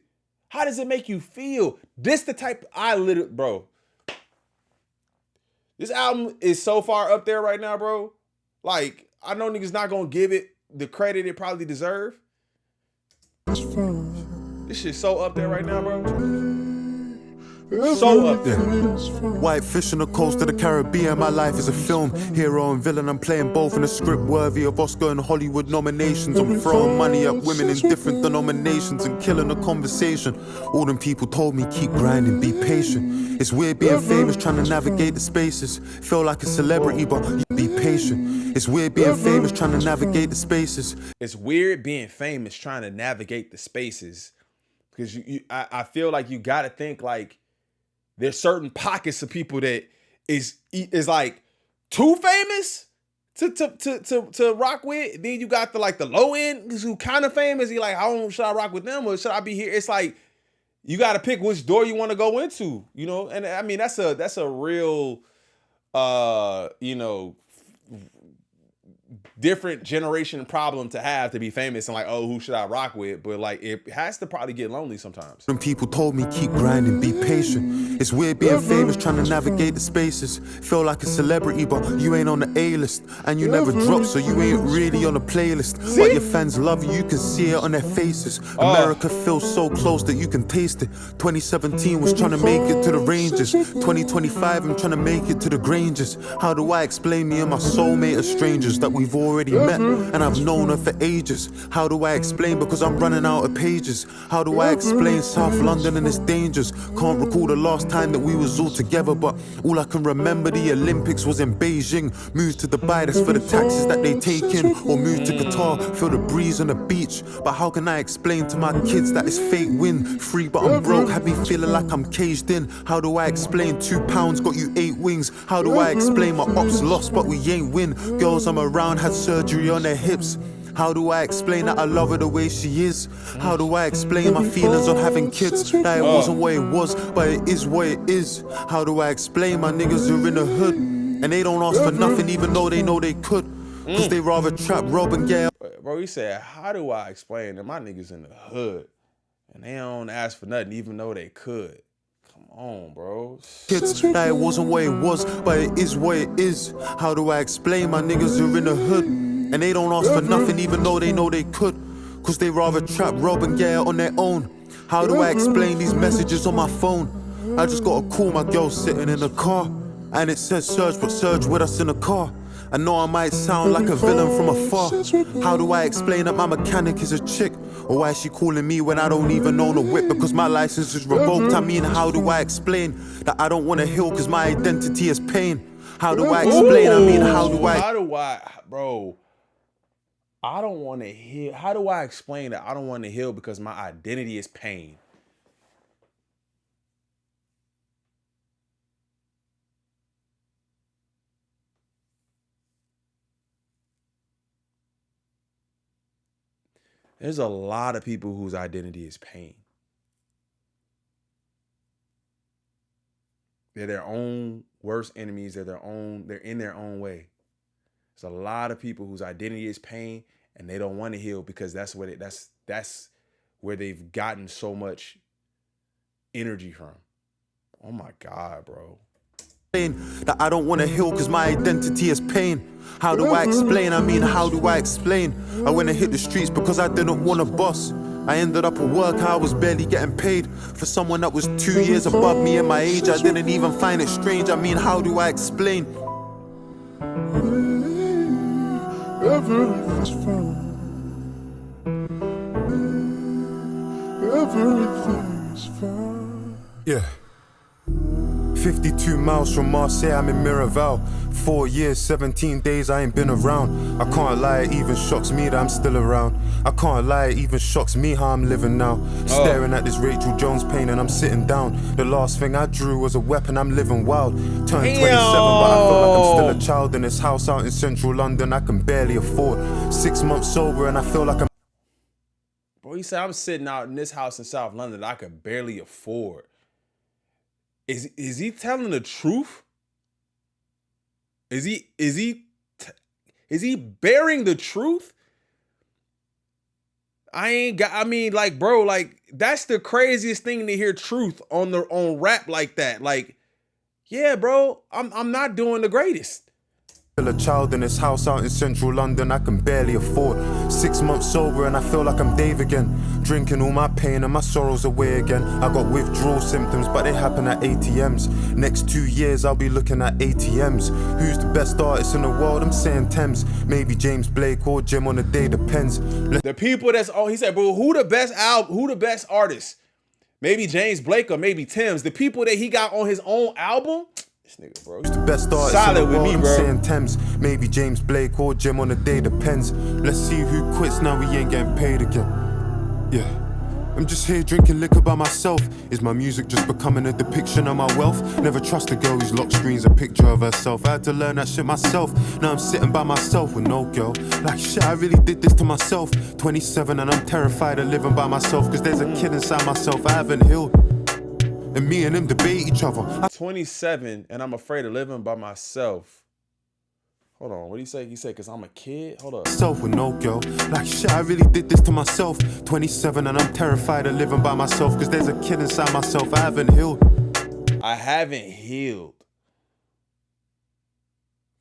How does it make you feel? This the type bro. This album is so far up there right now, bro. Like, I know niggas not gonna give it the credit it probably deserve. This shit's so up there right now, bro. So up there. White fish on the coast of the Caribbean, my life is a film. Hero and villain, I'm playing both in a script worthy of Oscar and Hollywood nominations. I'm throwing money at women in different denominations and killing the conversation. All them people told me, keep grinding, be patient. It's weird being famous, trying to navigate the spaces. Feel like a celebrity, but you be patient. patient. It's weird being famous, trying to navigate the spaces. It's weird being famous, trying to navigate the spaces. Because I feel like you got to think like there's certain pockets of people that is like too famous to rock with. Then you got the low end who kind of famous. You like, should I rock with them or should I be here? It's like you got to pick which door you want to go into, you know. And I mean that's a real different generation problem to have, to be famous and like, oh, who should I rock with? But like it has to probably get lonely sometimes. When people told me keep grinding, be patient. It's weird being famous, trying to navigate the spaces. Feel like a celebrity, but you ain't on the A-list. And you never drop, so you ain't really on the playlist. But your fans love you can see it on their faces. America feels so close that you can taste it. 2017 was trying to make it to the Rangers. 2025 I'm trying to make it to the Grangers. How do I explain me and my soulmate are strangers that we've already met and I've known her for ages? How do I explain? Because I'm running out of pages. How do I explain South London and its dangers? Can't recall the last time that we was all together, but all I can remember the Olympics was in Beijing. Moved to Dubai, that's for the taxes that they take in. Or moved to Qatar, feel the breeze on the beach. But how can I explain to my kids that it's fake win? Free but I'm broke, have me feeling like I'm caged in. How do I explain 2 pounds got you 8 wings? How do I explain my ops lost but we ain't win? Girls I'm around had surgery on their hips. How do I explain that I love her the way she is? How do I explain my feelings on having kids? That it wasn't what it was, but it is what it is. How do I explain my niggas are in the hood and they don't ask for nothing even though they know they could? Cause they rather trap, rob and get. Bro, he said, how do I explain that my niggas in the hood and they don't ask for nothing even though they could? Come on, bro. Kids, that it wasn't what it was, but it is what it is. How do I explain my niggas are in the hood and they don't ask for nothing even though they know they could? Cause they rather trap, rob and get it on their own. How do I explain these messages on my phone? I just got a call, my girl sitting in the car and it says Surge, but Surge with us in the car. I know I might sound like a villain from afar. How do I explain that my mechanic is a chick? Or why is she calling me when I don't even own a whip? Because my license is revoked. I mean, how do I explain that I don't want to heal because my identity is pain? How do I explain? I mean, how do I, bro, I don't want to heal. How do I explain that I don't want to heal because my identity is pain? There's a lot of people whose identity is pain. They're their own worst enemies. They're in their own way. There's a lot of people whose identity is pain and they don't want to heal because that's where they've gotten so much energy from. Oh my God, bro. That I don't want to heal because my identity is pain. How do I explain? I mean, how do I explain? I went and hit the streets because I didn't want a boss. I ended up at work, I was barely getting paid. For someone that was 2 years above me in my age, I didn't even find it strange. I mean, how do I explain? Everything's fine. Everything's fine. Yeah. 52 miles from Marseille, I'm in Miraval. 4 years, 17 days, I ain't been around. I can't lie, it even shocks me that I'm still around. I can't lie, it even shocks me how I'm living now. Staring at this Rachel Jones painting and I'm sitting down. The last thing I drew was a weapon, I'm living wild. Turned 27, but I feel like I'm still a child. In this house out in central London, I can barely afford. 6 months sober and I feel like I'm... Bro, he said, I'm sitting out in this house in South London that I could barely afford. Is he telling the truth? Is he bearing the truth? I mean, like, bro, like, that's the craziest thing to hear truth on rap like that. Like, yeah, bro, I'm not doing the greatest. Still a child in this house out in central London, I can barely afford. 6 months sober and I feel like I'm Dave again. Drinking all my pain and my sorrows away again. I got withdrawal symptoms, but they happen at ATMs. Next 2 years I'll be looking at ATMs. Who's the best artist in the world? I'm saying Thames. Maybe James Blake or Jim on the day, depends. The people that's on, he said, bro, who the best artist? Maybe James Blake or maybe Thames. The people that he got on his own album, This nigga, bro. The best artist solid in the with world, me, I'm bro. saying Thames. Maybe James Blake or Jim on the day, depends. Let's see who quits now we ain't getting paid again. Yeah. I'm just here drinking liquor by myself. Is my music just becoming a depiction of my wealth? Never trust a girl whose lock screen's a picture of herself. I had to learn that shit myself. Now I'm sitting by myself with no girl. Like shit, I really did this to myself. 27 and I'm terrified of living by myself. Cause there's a kid inside myself I haven't healed. And me and him debate each other. 27 and I'm afraid of living by myself. Hold on, what did he say? He said, cause I'm a kid? Hold up. Myself with no girl. Like shit, I really did this to myself. 27 and I'm terrified of living by myself. Cause there's a kid inside myself I haven't healed. I haven't healed.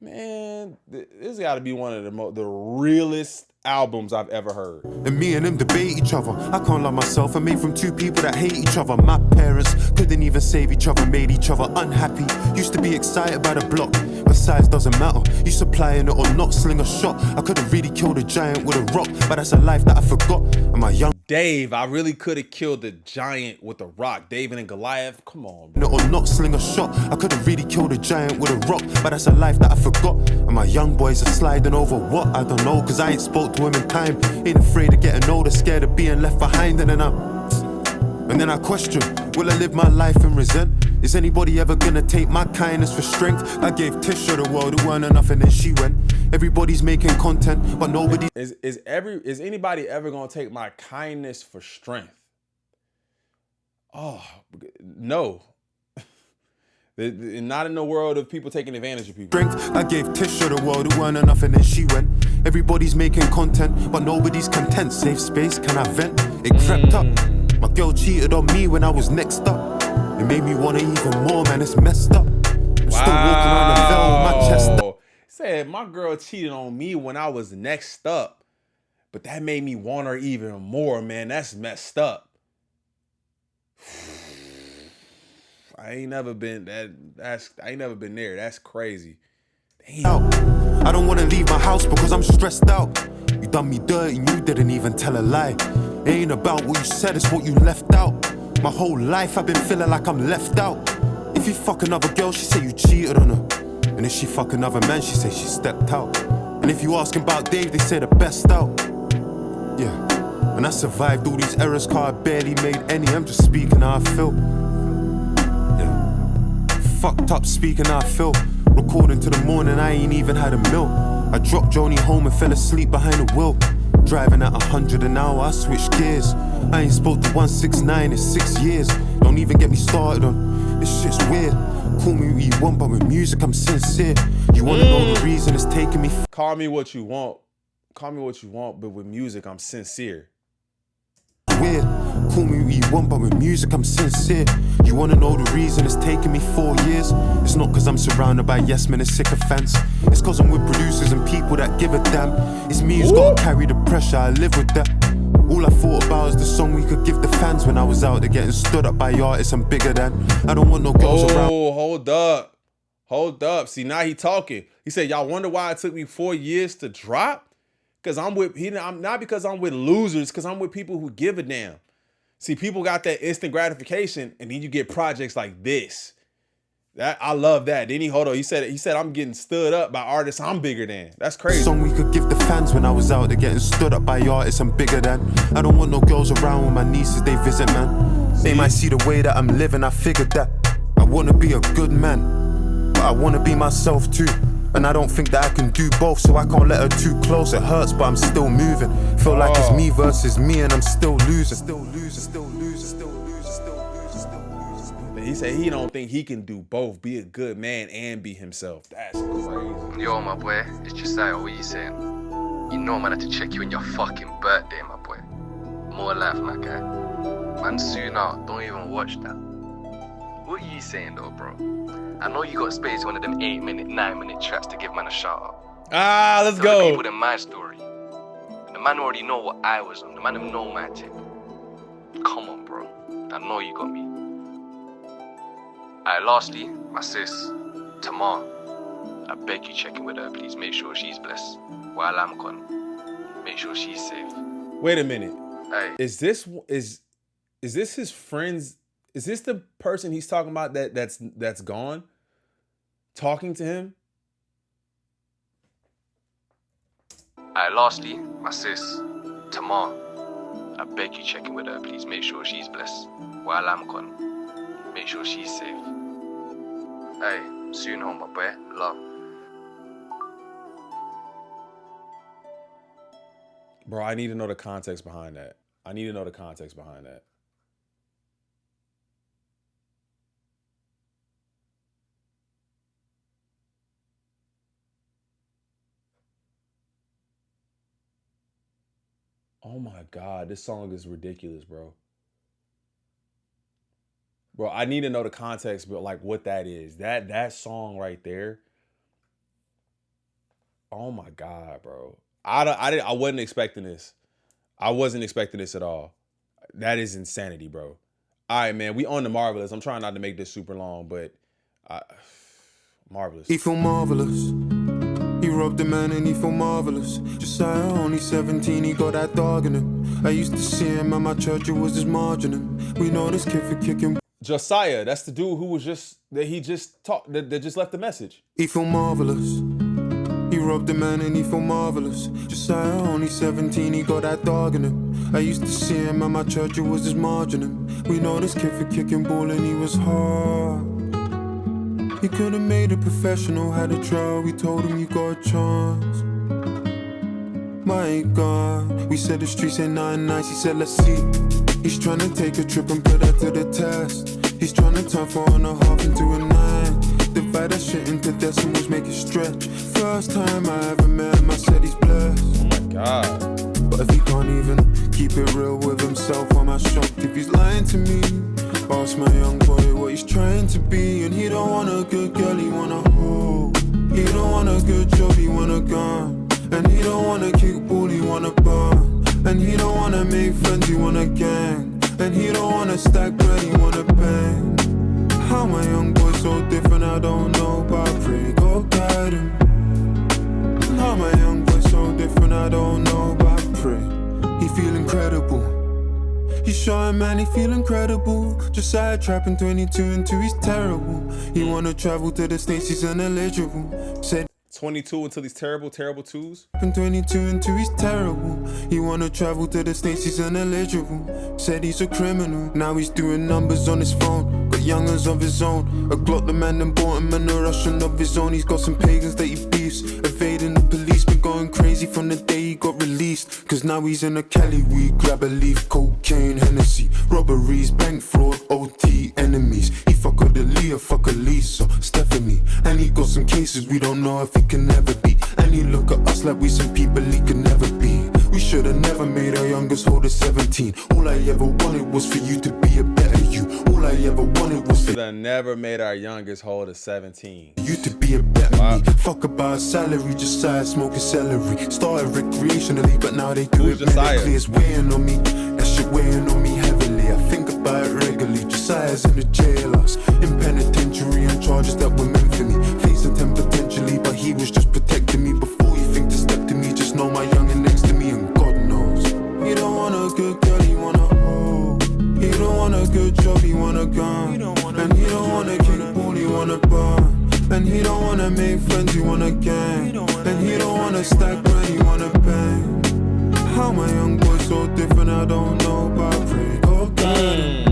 Man, this gotta be one of the realest albums I've ever heard. And me and him debate each other. I can't love myself. I'm made from two people that hate each other. My parents couldn't even save each other, made each other unhappy. Used to be excited by the block, but size doesn't matter. You supplying it or not, sling a shot. I could've really killed a giant with a rock, but that's a life that I forgot. And my young Dave, I really could have killed the giant with a rock. David and Goliath, come on, bro. or not sling a shot. I could've really killed a giant with a rock, but that's a life that I forgot. And my young boys are sliding over what? I don't know, cause I ain't spoke to him in time. Ain't afraid of getting older, scared of being left behind. And then I question, will I live my life and resent? Is anybody ever gonna take my kindness for strength? I gave Tish to the world who weren't enough and then she went. Everybody's making content, but nobody Is anybody ever gonna take my kindness for strength? Oh, no. Not in the world of people taking advantage of people. strength. I gave Tish to the world who weren't enough and then she went. Everybody's making content, but nobody's content. Safe space, can I vent? It crept up. My girl cheated on me when I was next up. It made me want it even more, man, it's messed up. I'm still walking around the veil with my chest up. Said my girl cheated on me when I was next up, but that made me want her even more, man. That's messed up. I ain't never been I ain't never been there. That's crazy. Damn. I don't wanna leave my house because I'm stressed out. You done me dirty and you didn't even tell a lie. It ain't about what you said, it's what you left out. My whole life I've been feeling like I'm left out. If you fuck another girl, she say you cheated on her. And if she fuck another man, she say she stepped out. And if you ask about Dave, they say the best out. Yeah, and I survived all these errors, cause I barely made any. I'm just speaking how I feel. Yeah, fucked up speaking how I feel. Recording to the morning, I ain't even had a meal. I dropped Joni home and fell asleep behind the wheel. Driving at 100 an hour, I switched gears. I ain't spoke to 169 in 6 years. Don't even get me started on this shit's weird. Call me what you want, but with music I'm sincere. You wanna know the reason it's taking me? Call me what you want. Call me what you want, but with music I'm sincere. Weird. Call me what you want, but with music I'm sincere. You wanna know the reason it's taken me 4 years? It's not cause I'm surrounded by yes men and sycophants. It's cause I'm with producers and people that give a damn. It's me who's gotta carry the pressure, I live with that. All I thought about is the song we could give the fans when I was out there getting stood up by artists I'm bigger than. I don't want no girls around. Oh, hold up. Hold up. See, now he talking. He said, y'all wonder why it took me 4 years to drop? Because I'm not because I'm with losers, because I'm with people who give a damn. See, people got that instant gratification, and then you get projects like this. That I love that. Then he said I'm getting stood up by artists I'm bigger than. That's crazy. Song we could give the fans when I was out there getting stood up by artists I'm bigger than. I don't want no girls around when my nieces they visit, man. They might see the way that I'm living, I figured that. I wanna be a good man, but I wanna be myself too. And I don't think that I can do both, so I can't let her too close. It hurts, but I'm still moving. Feel like it's me versus me, and I'm still losing. Still losing, still losing, still losing, still losing, still losing. He said he don't think he can do both, be a good man and be himself. That's crazy. Yo, my boy, it's Josiah, what you saying? You know I'm gonna have to check you on your fucking birthday, my boy. More life, my guy. Man, soon out, don't even watch that. What you saying though, bro? I know you got space one of them 8-minute, 9-minute tracks to give man a shout out. Let's The go. people in my story. The man already know what I was on. The man them know my tip. Come on, bro. I know you got me. Alright, lastly, my sis, Tamar. I beg you check in with her, please. Make sure she's blessed. While I'm gone, make sure she's safe. Wait a minute. Hey, Is this his friends? Is this the person he's talking about that's gone? talking to him. Alright, lastly, my sis, Tamar. I beg you check in with her, please. Make sure she's blessed. While I'm gone, make sure she's safe. Hey, soon home, my boy. Love. Bro, I need to know the context behind that. Oh my God, this song is ridiculous, bro. Bro, I need to know the context, but like what that is. That song right there. Oh my God, bro. I wasn't expecting this. I wasn't expecting this at all. That is insanity, bro. All right, man. We on the Marvelous. I'm trying not to make this super long, but Marvelous. He feel marvelous. He robbed a man and he feel marvelous. Josiah, only 17, he got that dog in him. I used to see him at my church, it was just margining. We know this kid for kicking. Josiah, that's the dude who was that just left the message. He feel marvelous. He robbed a man and he feel marvelous. Josiah, only 17, he got that dog in him. I used to see him at my church, it was just margining. We know this kid for kicking ball and he was hard. He could have made a professional, had a trial, we told him you got a chance. My God, we said the streets ain't nothing nice, he said let's see. He's trying to take a trip and put that to the test. He's trying to turn 4.5 into a 9. Divide that shit into decimals, make it stretch. First time I ever met him, I said he's blessed. Oh my God. But if he can't even keep it real with himself, I'm shocked if he's lying to me. Ask my young boy what he's trying to be. And he don't want a good girl, he want a hoe. He don't want a good job, he want a gun. And he don't want to kick ball, he want a bar. And he don't want to make friends, he want a gang. And he don't want to stack bread, he want to bang. How my young boy so different, I don't know, but I pray God guide him. How my young boy so different, I don't know, but I pray. He feel incredible. He's shy, man, he feel incredible. Just side trapping 22 into he's terrible. He wanna travel to the States, he's ineligible. Said 22 until he's terrible 2s. 22 into he's terrible. He wanna travel to the States, he's ineligible. Said he's a criminal, now he's doing numbers on his phone. Got youngers of his own. A Glock the man then bought him and a Russian of his own. He's got some pagans that he beefs, evading the police, been going crazy from the day he got released. Cause now he's in a Cali weed, grab a leaf, cocaine, Hennessy, robberies, bank fraud, OT, enemies. He fuck with Aaliyah, fuck Elisa, Stephanie. And he got some cases we don't know if he can never be. And he look at us like we some people he could never be. We should've never made our youngest hold at 17. All I ever wanted was for you to be a better you. All I ever wanted was for Should've never made our youngest hold at 17. you to be a better me. Fuck about salary, just side smoking celery. Started recreationally, but now they do Who's it Josiah? medically. It's weighing on me, that shit weighing on me heavily. I think about it regularly. Josiah's in the jailhouse, in penitentiary on charges that were meant for me. Facing 10 potentially, but he was just protecting me. Before you think to step to me, just know my youngin' next to me, and God knows. He don't want a good girl, he want a hoe. He don't want a good job, he want a gun. And he don't want a kick ball, he want a bar. And he don't wanna make friends, he want a gang. And he don't wanna stack bread, he wanna bang. How my young boy so different, I don't know, but I pray God guide him.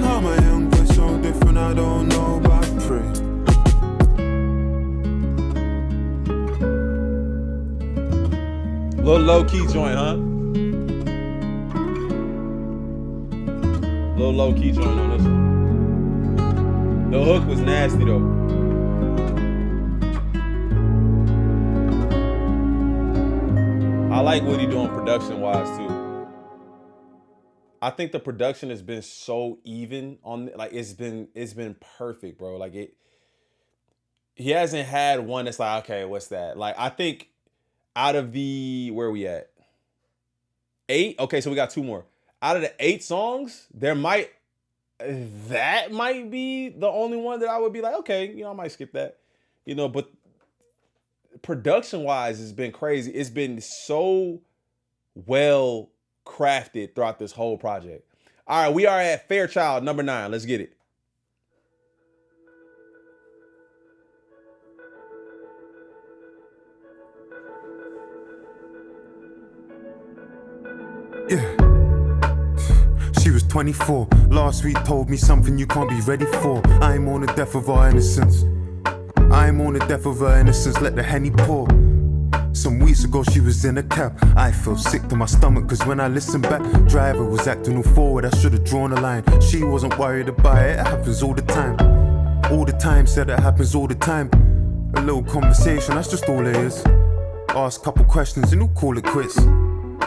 How my young boy so different, I don't know, but I pray. Little low key joint, huh? Little low key joint on this one. The hook was nasty though. I like what he doing production wise too. I think the production has been so even on, like it's been perfect, bro. Like he hasn't had one that's like, okay, what's that? Like I think out of the, where are we at? 8? Okay, so we got 2 more. Out of the 8 songs, that might be the only one that I would be like, okay, I might skip that. But production wise, it's been crazy. It's been so well crafted throughout this whole project. All right, we are at Fairchild number 9. Let's get it. 24. Last week told me something you can't be ready for. I'm on the death of our innocence. I'm on the death of her innocence. Let the Henny pour. Some weeks ago she was in a cab. I felt sick to my stomach cause when I listened back, driver was acting all forward. I should've drawn a line. She wasn't worried about it. It happens all the time. All the time, said it happens all the time. A little conversation, that's just all it is. Ask a couple questions and he'll call it quits.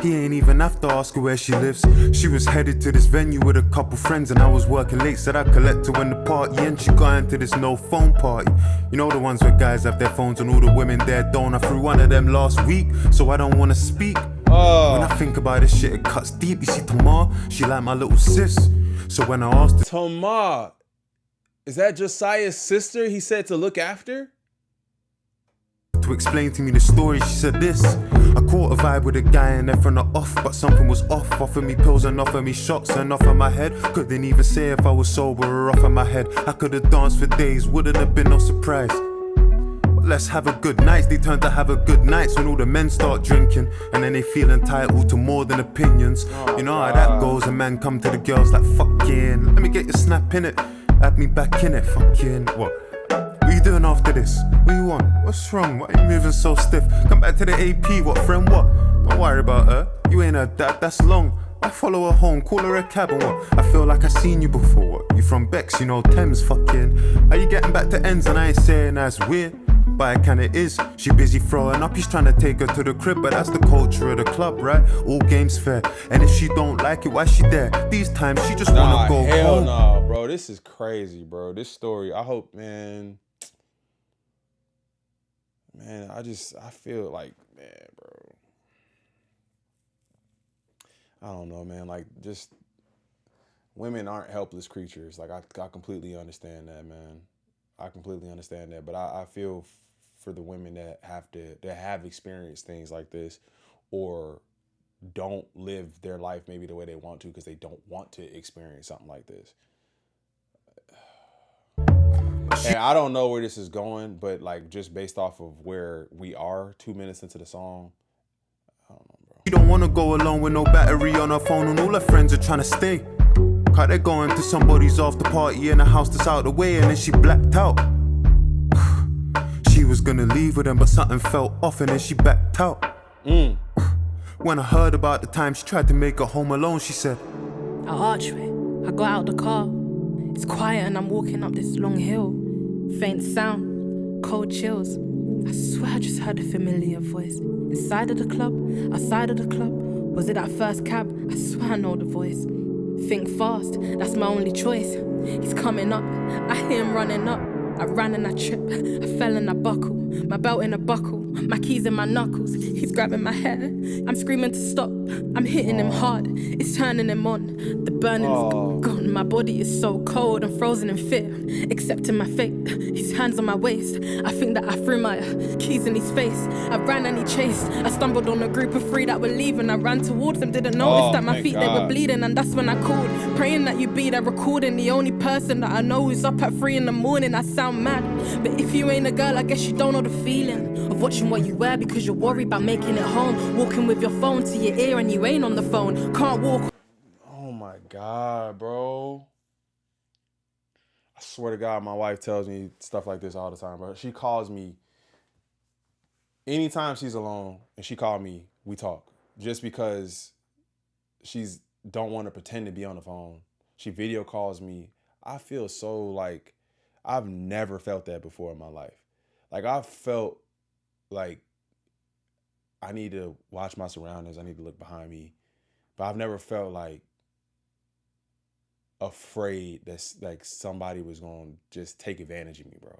He ain't even have to ask her where she lives. She was headed to this venue with a couple friends and I was working late. Said I'd collect her when the party and she got into this no phone party. You know the ones where guys have their phones and all the women there don't. I threw one of them last week, so I don't wanna speak. When I think about this shit, it cuts deep. You see Tamar, she like my little sis. So when I asked her, Tamar, is that Josiah's sister he said to look after? to explain to me the story, she said this. I caught a vibe with a guy and then from the off, but something was off. Offered me pills and offered me shots and off of my head. Couldn't even say if I was sober or off of my head. I could have danced for days, wouldn't have been no surprise. But let's have a good night. They turn to have a good nights when all the men start drinking, and then they feel entitled to more than opinions. You know how that goes. A man come to the girls like, fucking, let me get your snap in it. Add me back in it, fucking, what? What you doing after this? What you want? What's wrong? Why are you moving so stiff? Come back to the AP, what friend, what? Don't worry about her, you ain't her dad, that's long. I follow her home, call her a cab and what? I feel like I seen you before, what? You from Bex, you know Thames, fucking. Are you getting back to ends and I ain't saying that's weird? But it kinda is, she busy throwing up, he's trying to take her to the crib. But that's the culture of the club, right? All games fair. And if she don't like it, why she there? These times she just wanna go hell home. Nah, bro, this is crazy, bro. This story, I hope, man, I feel like, man, bro, I don't know, man, like, just, women aren't helpless creatures. Like, I completely understand that, man. I completely understand that, but I feel for the women that have experienced things like this, or don't live their life maybe the way they want to because they don't want to experience something like this. And I don't know where this is going, but like just based off of where we are 2 minutes into the song, I don't know, bro. You don't wanna go alone with no battery on her phone and all her friends are trying to stay. Cause they're going to somebody's after party in a house that's out the way and then she blacked out. She was gonna leave with them but something felt off and then she backed out. When I heard about the time she tried to make her home alone, she said, At Archway, I got out the car. It's quiet and I'm walking up this long hill. Faint sound, cold chills. I swear I just heard a familiar voice. Inside of the club, outside of the club. Was it that first cab? I swear I know the voice. Think fast, that's my only choice. He's coming up, I hear him running up. I ran and I tripped, I fell and I buckle. My belt in a buckle, my keys in my knuckles. He's grabbing my hair, I'm screaming to stop. I'm hitting him hard, it's turning him on. The burning's gone, my body is so cold. I'm frozen in fear, accepting my fate. His hands on my waist, I think that I threw my keys in his face. I ran and he chased, I stumbled on a group of three that were leaving. I ran towards them, didn't notice that my feet, they were bleeding. And that's when I called, praying that you be there recording. The only person that I know who's up at 3 a.m. I sound mad, but if you ain't a girl, I guess you don't know the feeling of watching what you wear because you're worried about making it home. Walking with your phone to your ear and you ain't on the phone. Can't walk. Oh my God, bro. I swear to God, my wife tells me stuff like this all the time, bro. She calls me anytime she's alone and she called me, we talk. Just because she's don't want to pretend to be on the phone. She video calls me. I feel so like I've never felt that before in my life. Like I felt like I need to watch my surroundings. I need to look behind me. But I've never felt like afraid that like somebody was going to just take advantage of me, bro.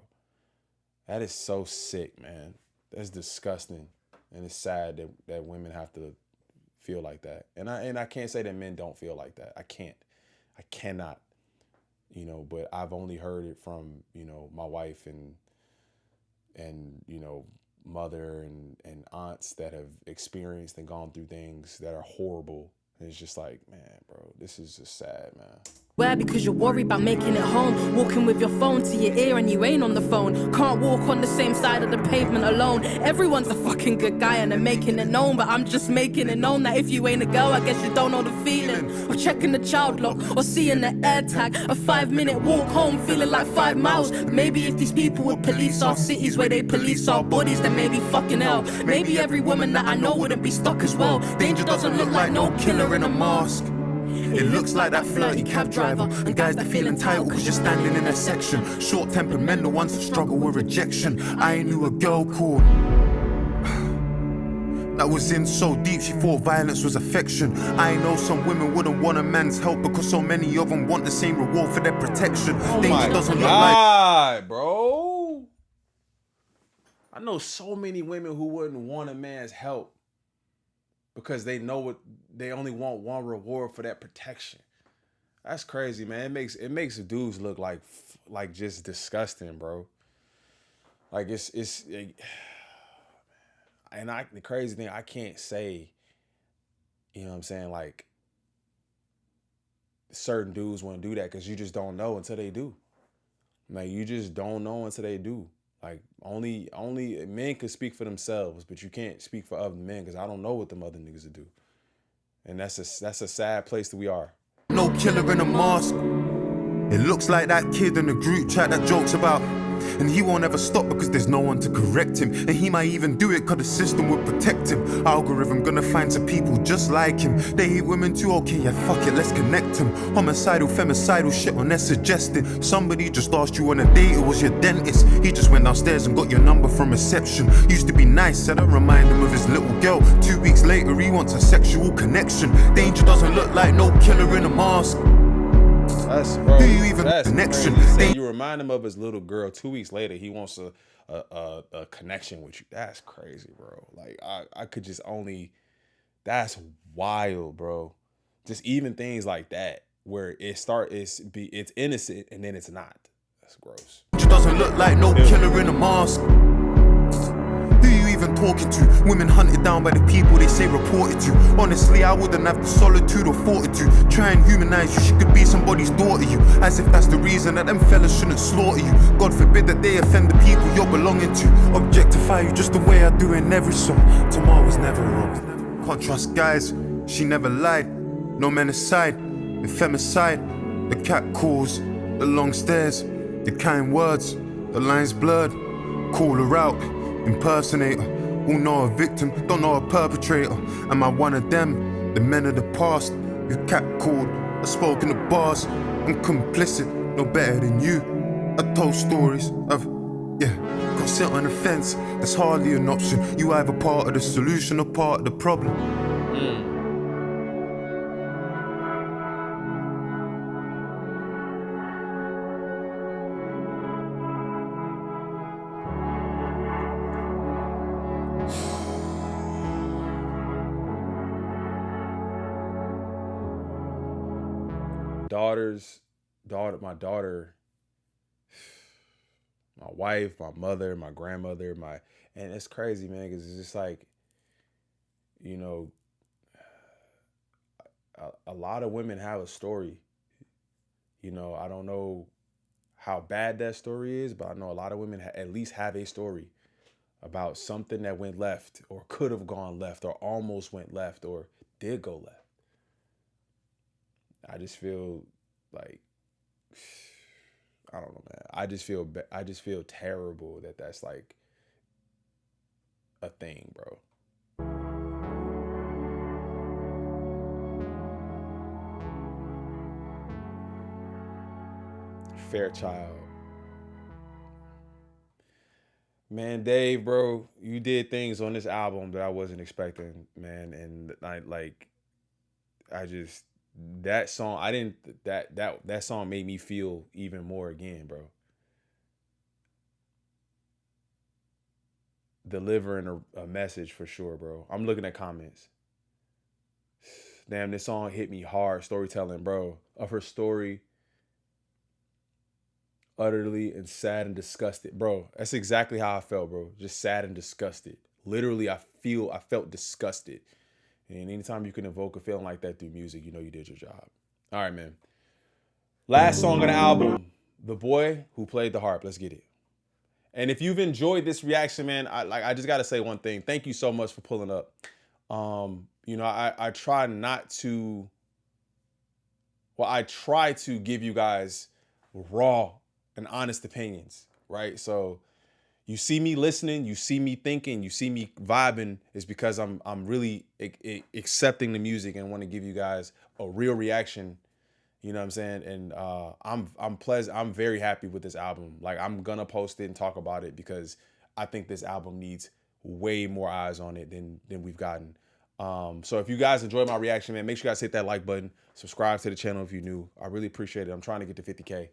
That is so sick, man. That's disgusting. And it's sad that women have to feel like that. And I can't say that men don't feel like that. I cannot, you know, but I've only heard it from, you know, my wife and you know, mother and aunts that have experienced and gone through things that are horrible. And it's just like, man, bro, this is just sad, man. Where? Because you're worried about making it home. Walking with your phone to your ear and you ain't on the phone. Can't walk on the same side of the pavement alone. Everyone's a fucking good guy and they're making it known. But I'm just making it known that if you ain't a girl, I guess you don't know the feeling of checking the child lock or seeing the air tag. A 5-minute walk home feeling like 5 miles. Maybe if these people would police our cities where they police our bodies, then maybe fucking hell. Maybe every woman that I know wouldn't be stuck as well. Danger doesn't look like no killer in a mask. It looks like that flirty cab driver and guys that feel entitled cause you're standing in their section. Short-tempered men, the ones that struggle with rejection. I knew a girl called that was in so deep she thought violence was affection. I know some women wouldn't want a man's help because so many of them want the same reward for their protection. Oh Danger my doesn't God, look like bro. I know so many women who wouldn't want a man's help because they know what they only want one reward for that protection. That's crazy, man. It makes dudes look like just disgusting, bro. Like the crazy thing, I can't say, you know what I'm saying, like certain dudes wouldn't do that because you just don't know until they do. Like you just don't know until they do. Like only men can speak for themselves, but you can't speak for other men because I don't know what them other niggas would do. And that's a sad place that we are. no killer in a mask. It looks like that kid in the group chat that jokes about, and he won't ever stop because there's no one to correct him. And he might even do it because the system would protect him. Algorithm gonna find some people just like him. They hate women too, okay, yeah, fuck it, let's connect him. Homicidal, femicidal shit on their suggesting. Somebody just asked you on a date, it was your dentist. He just went downstairs and got your number from reception. Used to be nice, said I remind him of his little girl. 2 weeks later, he wants a sexual connection. Danger doesn't look like no killer in a mask. That's, bro, Do you even that's connection? crazy. You remind him of his little girl. 2 weeks later, he wants a connection with you. That's crazy, bro. Like I could just only. That's wild, bro. Just even things like that where it's innocent and then it's not. That's gross. Doesn't look like no killer in a mask. Who you even talking to? Women hunted down by the people they say reported to. Honestly, I wouldn't have the solitude or fortitude. Try and humanize you, she could be somebody's daughter you. As if that's the reason that them fellas shouldn't slaughter you. God forbid that they offend the people you're belonging to. Objectify you just the way I do in every song. Tomorrow was never wrong. Can't trust guys, she never lied. No men aside, the femicide, the cat calls, the long stares, the kind words, the lines blurred. Call her out, impersonator. All know a victim, don't know a perpetrator. Am I one of them, the men of the past? You catcalled, I spoke in the bars. I'm complicit, no better than you. I told stories of, got sit on the fence. That's hardly an option. You either part of the solution or part of the problem. My daughter, my wife, my mother, my grandmother, and it's crazy, man, because it's just like, you know, a lot of women have a story. You know, I don't know how bad that story is, but I know a lot of women at least have a story about something that went left or could have gone left or almost went left or did go left. I just feel like, I don't know, man. I just feel terrible that that's like a thing, bro. Fairchild. Man, Dave, bro, you did things on this album that I wasn't expecting, man. And that song made me feel even more again, bro. Delivering a message for sure, bro. I'm looking at comments. Damn, this song hit me hard. Storytelling, bro. Of her story. Utterly and sad and disgusted. Bro, that's exactly how I felt, bro. Just sad and disgusted. Literally, I felt disgusted. And anytime you can evoke a feeling like that through music, you know you did your job. All right, man. Last song on the album, The Boy Who Played the Harp. Let's get it. And if you've enjoyed this reaction, man, I just got to say one thing. Thank you so much for pulling up. I try not to, I try to give you guys raw and honest opinions, right? So you see me listening, you see me thinking, you see me vibing, is because I'm really accepting the music and want to give you guys a real reaction. You know what I'm saying? And I'm very happy with this album. Like, I'm gonna post it and talk about it because I think this album needs way more eyes on it than we've gotten. So if you guys enjoyed my reaction, man, make sure you guys hit that like button, subscribe to the channel if you're new. I really appreciate it. I'm trying to get to 50K.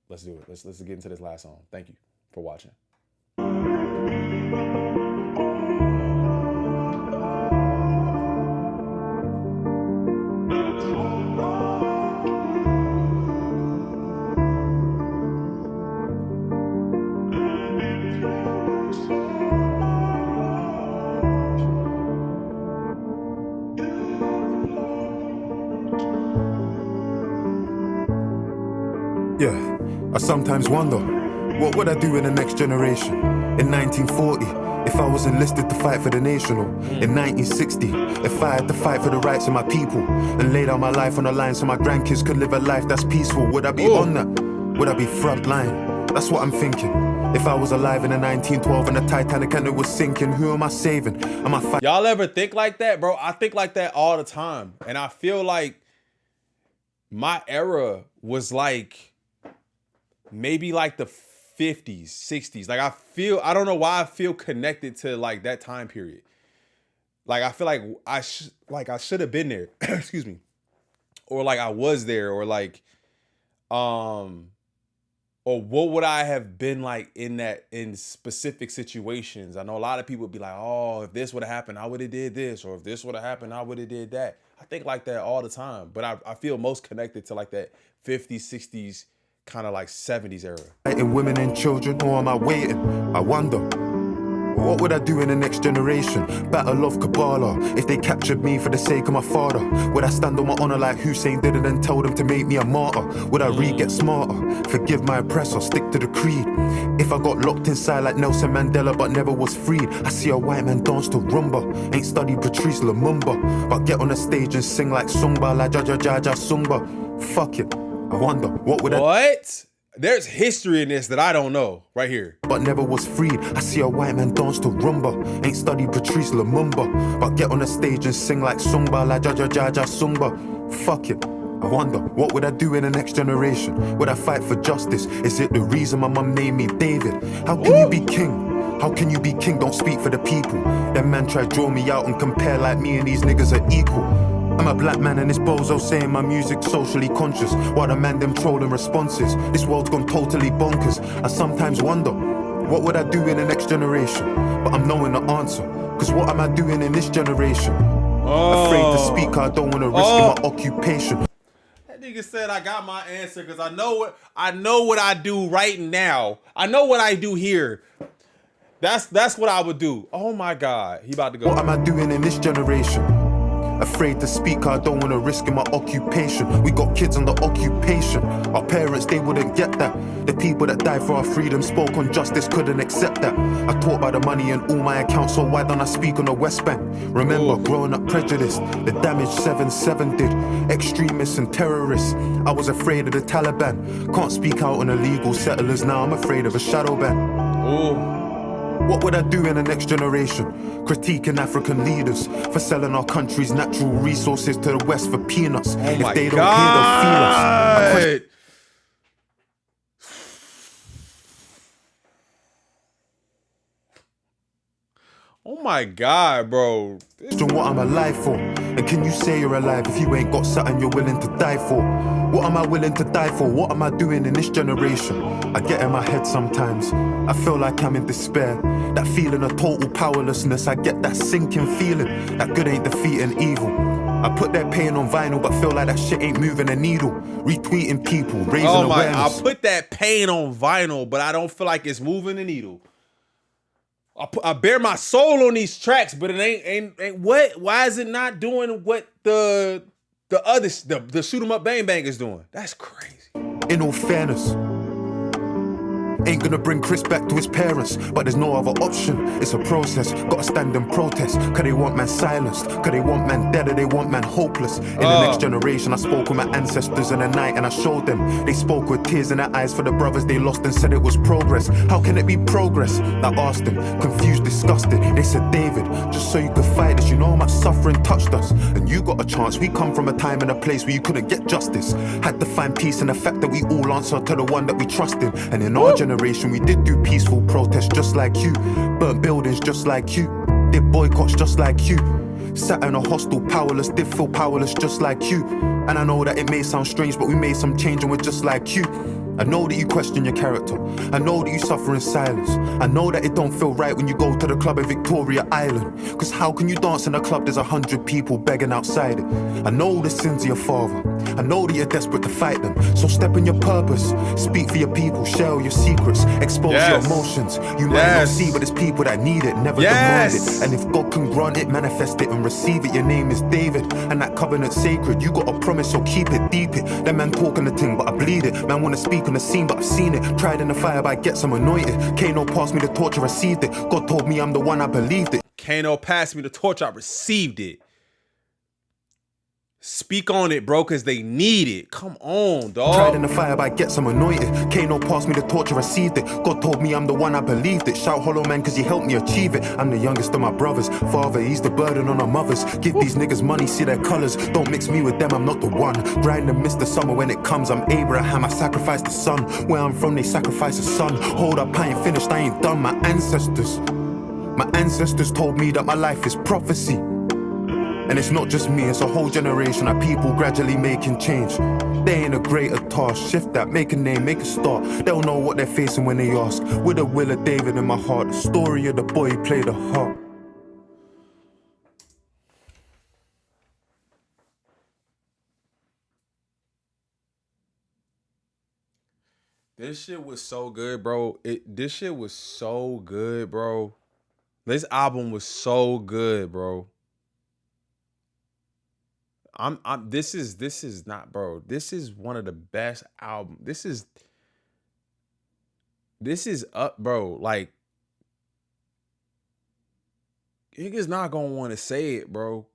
Let's do it. Let's get into this last song. Thank you for watching. Yeah, I sometimes wonder, what would I do in the next generation? In 1940, if I was enlisted to fight for the nation, or in 1960, if I had to fight for the rights of my people and lay down my life on the line so my grandkids could live a life that's peaceful, would I be on that? Would I be front line? That's what I'm thinking. If I was alive in the 1912 and the Titanic and it was sinking, who am I saving? Am I fighting? Y'all ever think like that, bro? I think like that all the time. And I feel like my era was like, maybe like the 50s, 60s. Like, I don't know why I feel connected to like that time period. Like, I feel like I should have been there. Excuse me. Or like I was there, or like, or what would I have been like in specific situations? I know a lot of people would be like, oh, if this would have happened, I would have did this. Or if this would have happened, I would have did that. I think like that all the time. But I feel most connected to like that 50s, 60s, kind of like 70s era. Fighting women and children, or am I waiting? I wonder, what would I do in the next generation? Battle of Kabbalah, if they captured me for the sake of my father. Would I stand on my honor like Hussein did and tell them to make me a martyr? Would I get smarter, forgive my oppressor, stick to the creed? If I got locked inside like Nelson Mandela but never was freed, I see a white man dance to rumba, ain't studied Patrice Lumumba, but get on the stage and sing like Sumba, like Jaja Jaja Sumba. Fuck it, I wonder, what would I... What? There's history in this that I don't know, right here. But never was freed. I see a white man dance to rumba, ain't studied Patrice Lumumba, but get on the stage and sing like Sumba, like Jaja Jaja Sumba. Fuck it, I wonder, what would I do in the next generation? Would I fight for justice? Is it the reason my mum named me David? How can you be king? How can you be king? Don't speak for the people. Them man try draw me out and compare like me and these niggas are equal. I'm a black man and this bozo saying my music's socially conscious, while the man them trolling responses. This world's gone totally bonkers. I sometimes wonder, what would I do in the next generation? But I'm knowing the answer, cause what am I doing in this generation? Afraid to speak, I don't wanna risk my occupation. That nigga said I got my answer because I know what I do right now. I know what I do here. That's what I would do. Oh my God, he about to go. What am I doing in this generation? Afraid to speak, I don't wanna risk in my occupation. We got kids under occupation. Our parents, they wouldn't get that. The people that died for our freedom spoke on justice, couldn't accept that. I talk about the money in all my accounts, so why don't I speak on the West Bank? Remember, growing up prejudiced, the damage 7/7 did. Extremists and terrorists, I was afraid of the Taliban. Can't speak out on illegal settlers now, I'm afraid of a shadow ban. What would I do in the next generation? Critiquing African leaders for selling our country's natural resources to the West for peanuts. Oh if my they don't God. hear, they'll feel us. Oh my God, bro. What I'm alive for? And can you say you're alive if you ain't got something you're willing to die for? What am I willing to die for? What am I doing in this generation? I get in my head sometimes. I feel like I'm in despair. That feeling of total powerlessness. I get that sinking feeling that good ain't defeating evil. I put that pain on vinyl, but feel like that shit ain't moving a needle. Retweeting people, raising awareness. I put that pain on vinyl, but I don't feel like it's moving the needle. I bear my soul on these tracks, but it ain't what? Why is it not doing what the the shoot 'em up bang bang is doing. That's crazy. In all fairness, ain't gonna bring Chris back to his parents, but there's no other option. It's a process, gotta stand and protest. Cause they want man silenced, cause they want man dead, or they want man hopeless. In the next generation, I spoke with my ancestors in the night and I showed them. They spoke with tears in their eyes for the brothers they lost and said it was progress. How can it be progress? I asked them, confused, disgusted. They said, David, just so you could fight this, you know how much suffering touched us. And you got a chance, we come from a time and a place where you couldn't get justice. Had to find peace in the fact that we all answer to the one that we trust in. And in our generation, we did do peaceful protests just like you. Burnt buildings just like you. Did boycotts just like you. Sat in a hostel powerless, did feel powerless just like you. And I know that it may sound strange, but we made some change and we're just like you. I know that you question your character. I know that you suffer in silence. I know that it don't feel right when you go to the club in Victoria Island. Cause how can you dance in a club there's 100 people begging outside it? I know the sins of your father. I know that you're desperate to fight them. So step in your purpose. Speak for your people. Share your secrets. Expose your emotions. You might not see, but it's people that need it. Never demand it. And if God can grant it, manifest it and receive it. Your name is David. And that covenant's sacred. You got a promise, so keep it, deep it. That man talking the thing, but I bleed it. Man wanna speak on the scene, but I've seen it. Tried in the fire, but I get some anointed. Kano passed me the torch, I received it. God told me I'm the one, I believed it. Kano passed me the torch, I received it. Speak on it, bro, because they need it. Come on, dog. Tried in the fire, but I get some anointed. Kano passed me the torch, I received it. God told me I'm the one, I believed it. Shout hollow man, cause he helped me achieve it. I'm the youngest of my brothers. Father, he's the burden on our mothers. Give these niggas money, see their colors. Don't mix me with them, I'm not the one. Grind and miss the summer when it comes. I'm Abraham, I sacrificed the son. Where I'm from, they sacrifice a son. Hold up, I ain't finished, I ain't done. My ancestors told me that my life is prophecy. And it's not just me, it's a whole generation of people gradually making change. They ain't a greater task, shift that, make a name, make a start. They'll know what they're facing when they ask. With the will of David in my heart, the story of the boy who played the harp. This shit was so good, bro. This shit was so good, bro. This album was so good, bro. This is not, bro. This is one of the best albums. This is up, bro. Like, niggas not gonna want to say it, bro.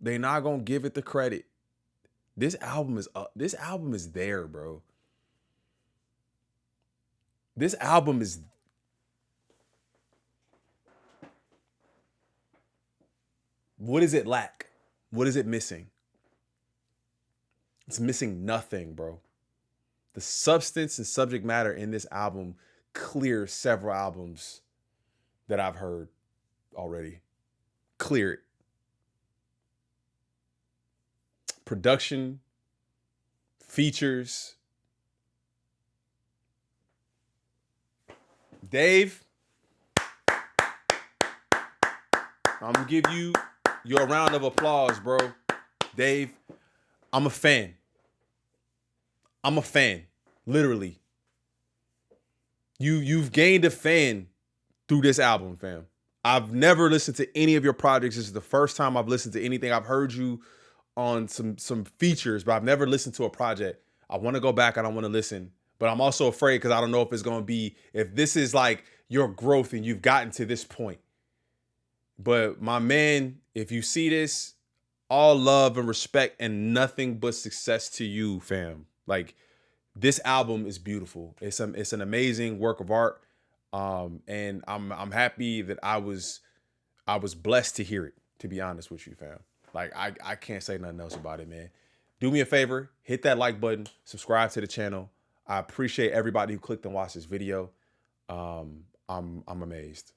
They not gonna give it the credit. This album is up. This album is there, bro. This album is. What does it lack? What is it missing? It's missing nothing, bro. The substance and subject matter in this album clears several albums that I've heard already. Clear it. Production, features. Dave, I'm gonna give you your round of applause, bro. Dave, I'm a fan. I'm a fan, literally. You've gained a fan through this album, fam. I've never listened to any of your projects. This is the first time I've listened to anything. I've heard you on some features, but I've never listened to a project. I want to go back and I want to listen, but I'm also afraid because I don't know if it's going to be, if this is like your growth and you've gotten to this point. But my man, if you see this, all love and respect and nothing but success to you, fam. Like, this album is beautiful. It's an amazing work of art. And I'm happy that I was blessed to hear it, to be honest with you, fam. Like, I can't say nothing else about it, man. Do me a favor, hit that like button, subscribe to the channel. I appreciate everybody who clicked and watched this video. I'm amazed.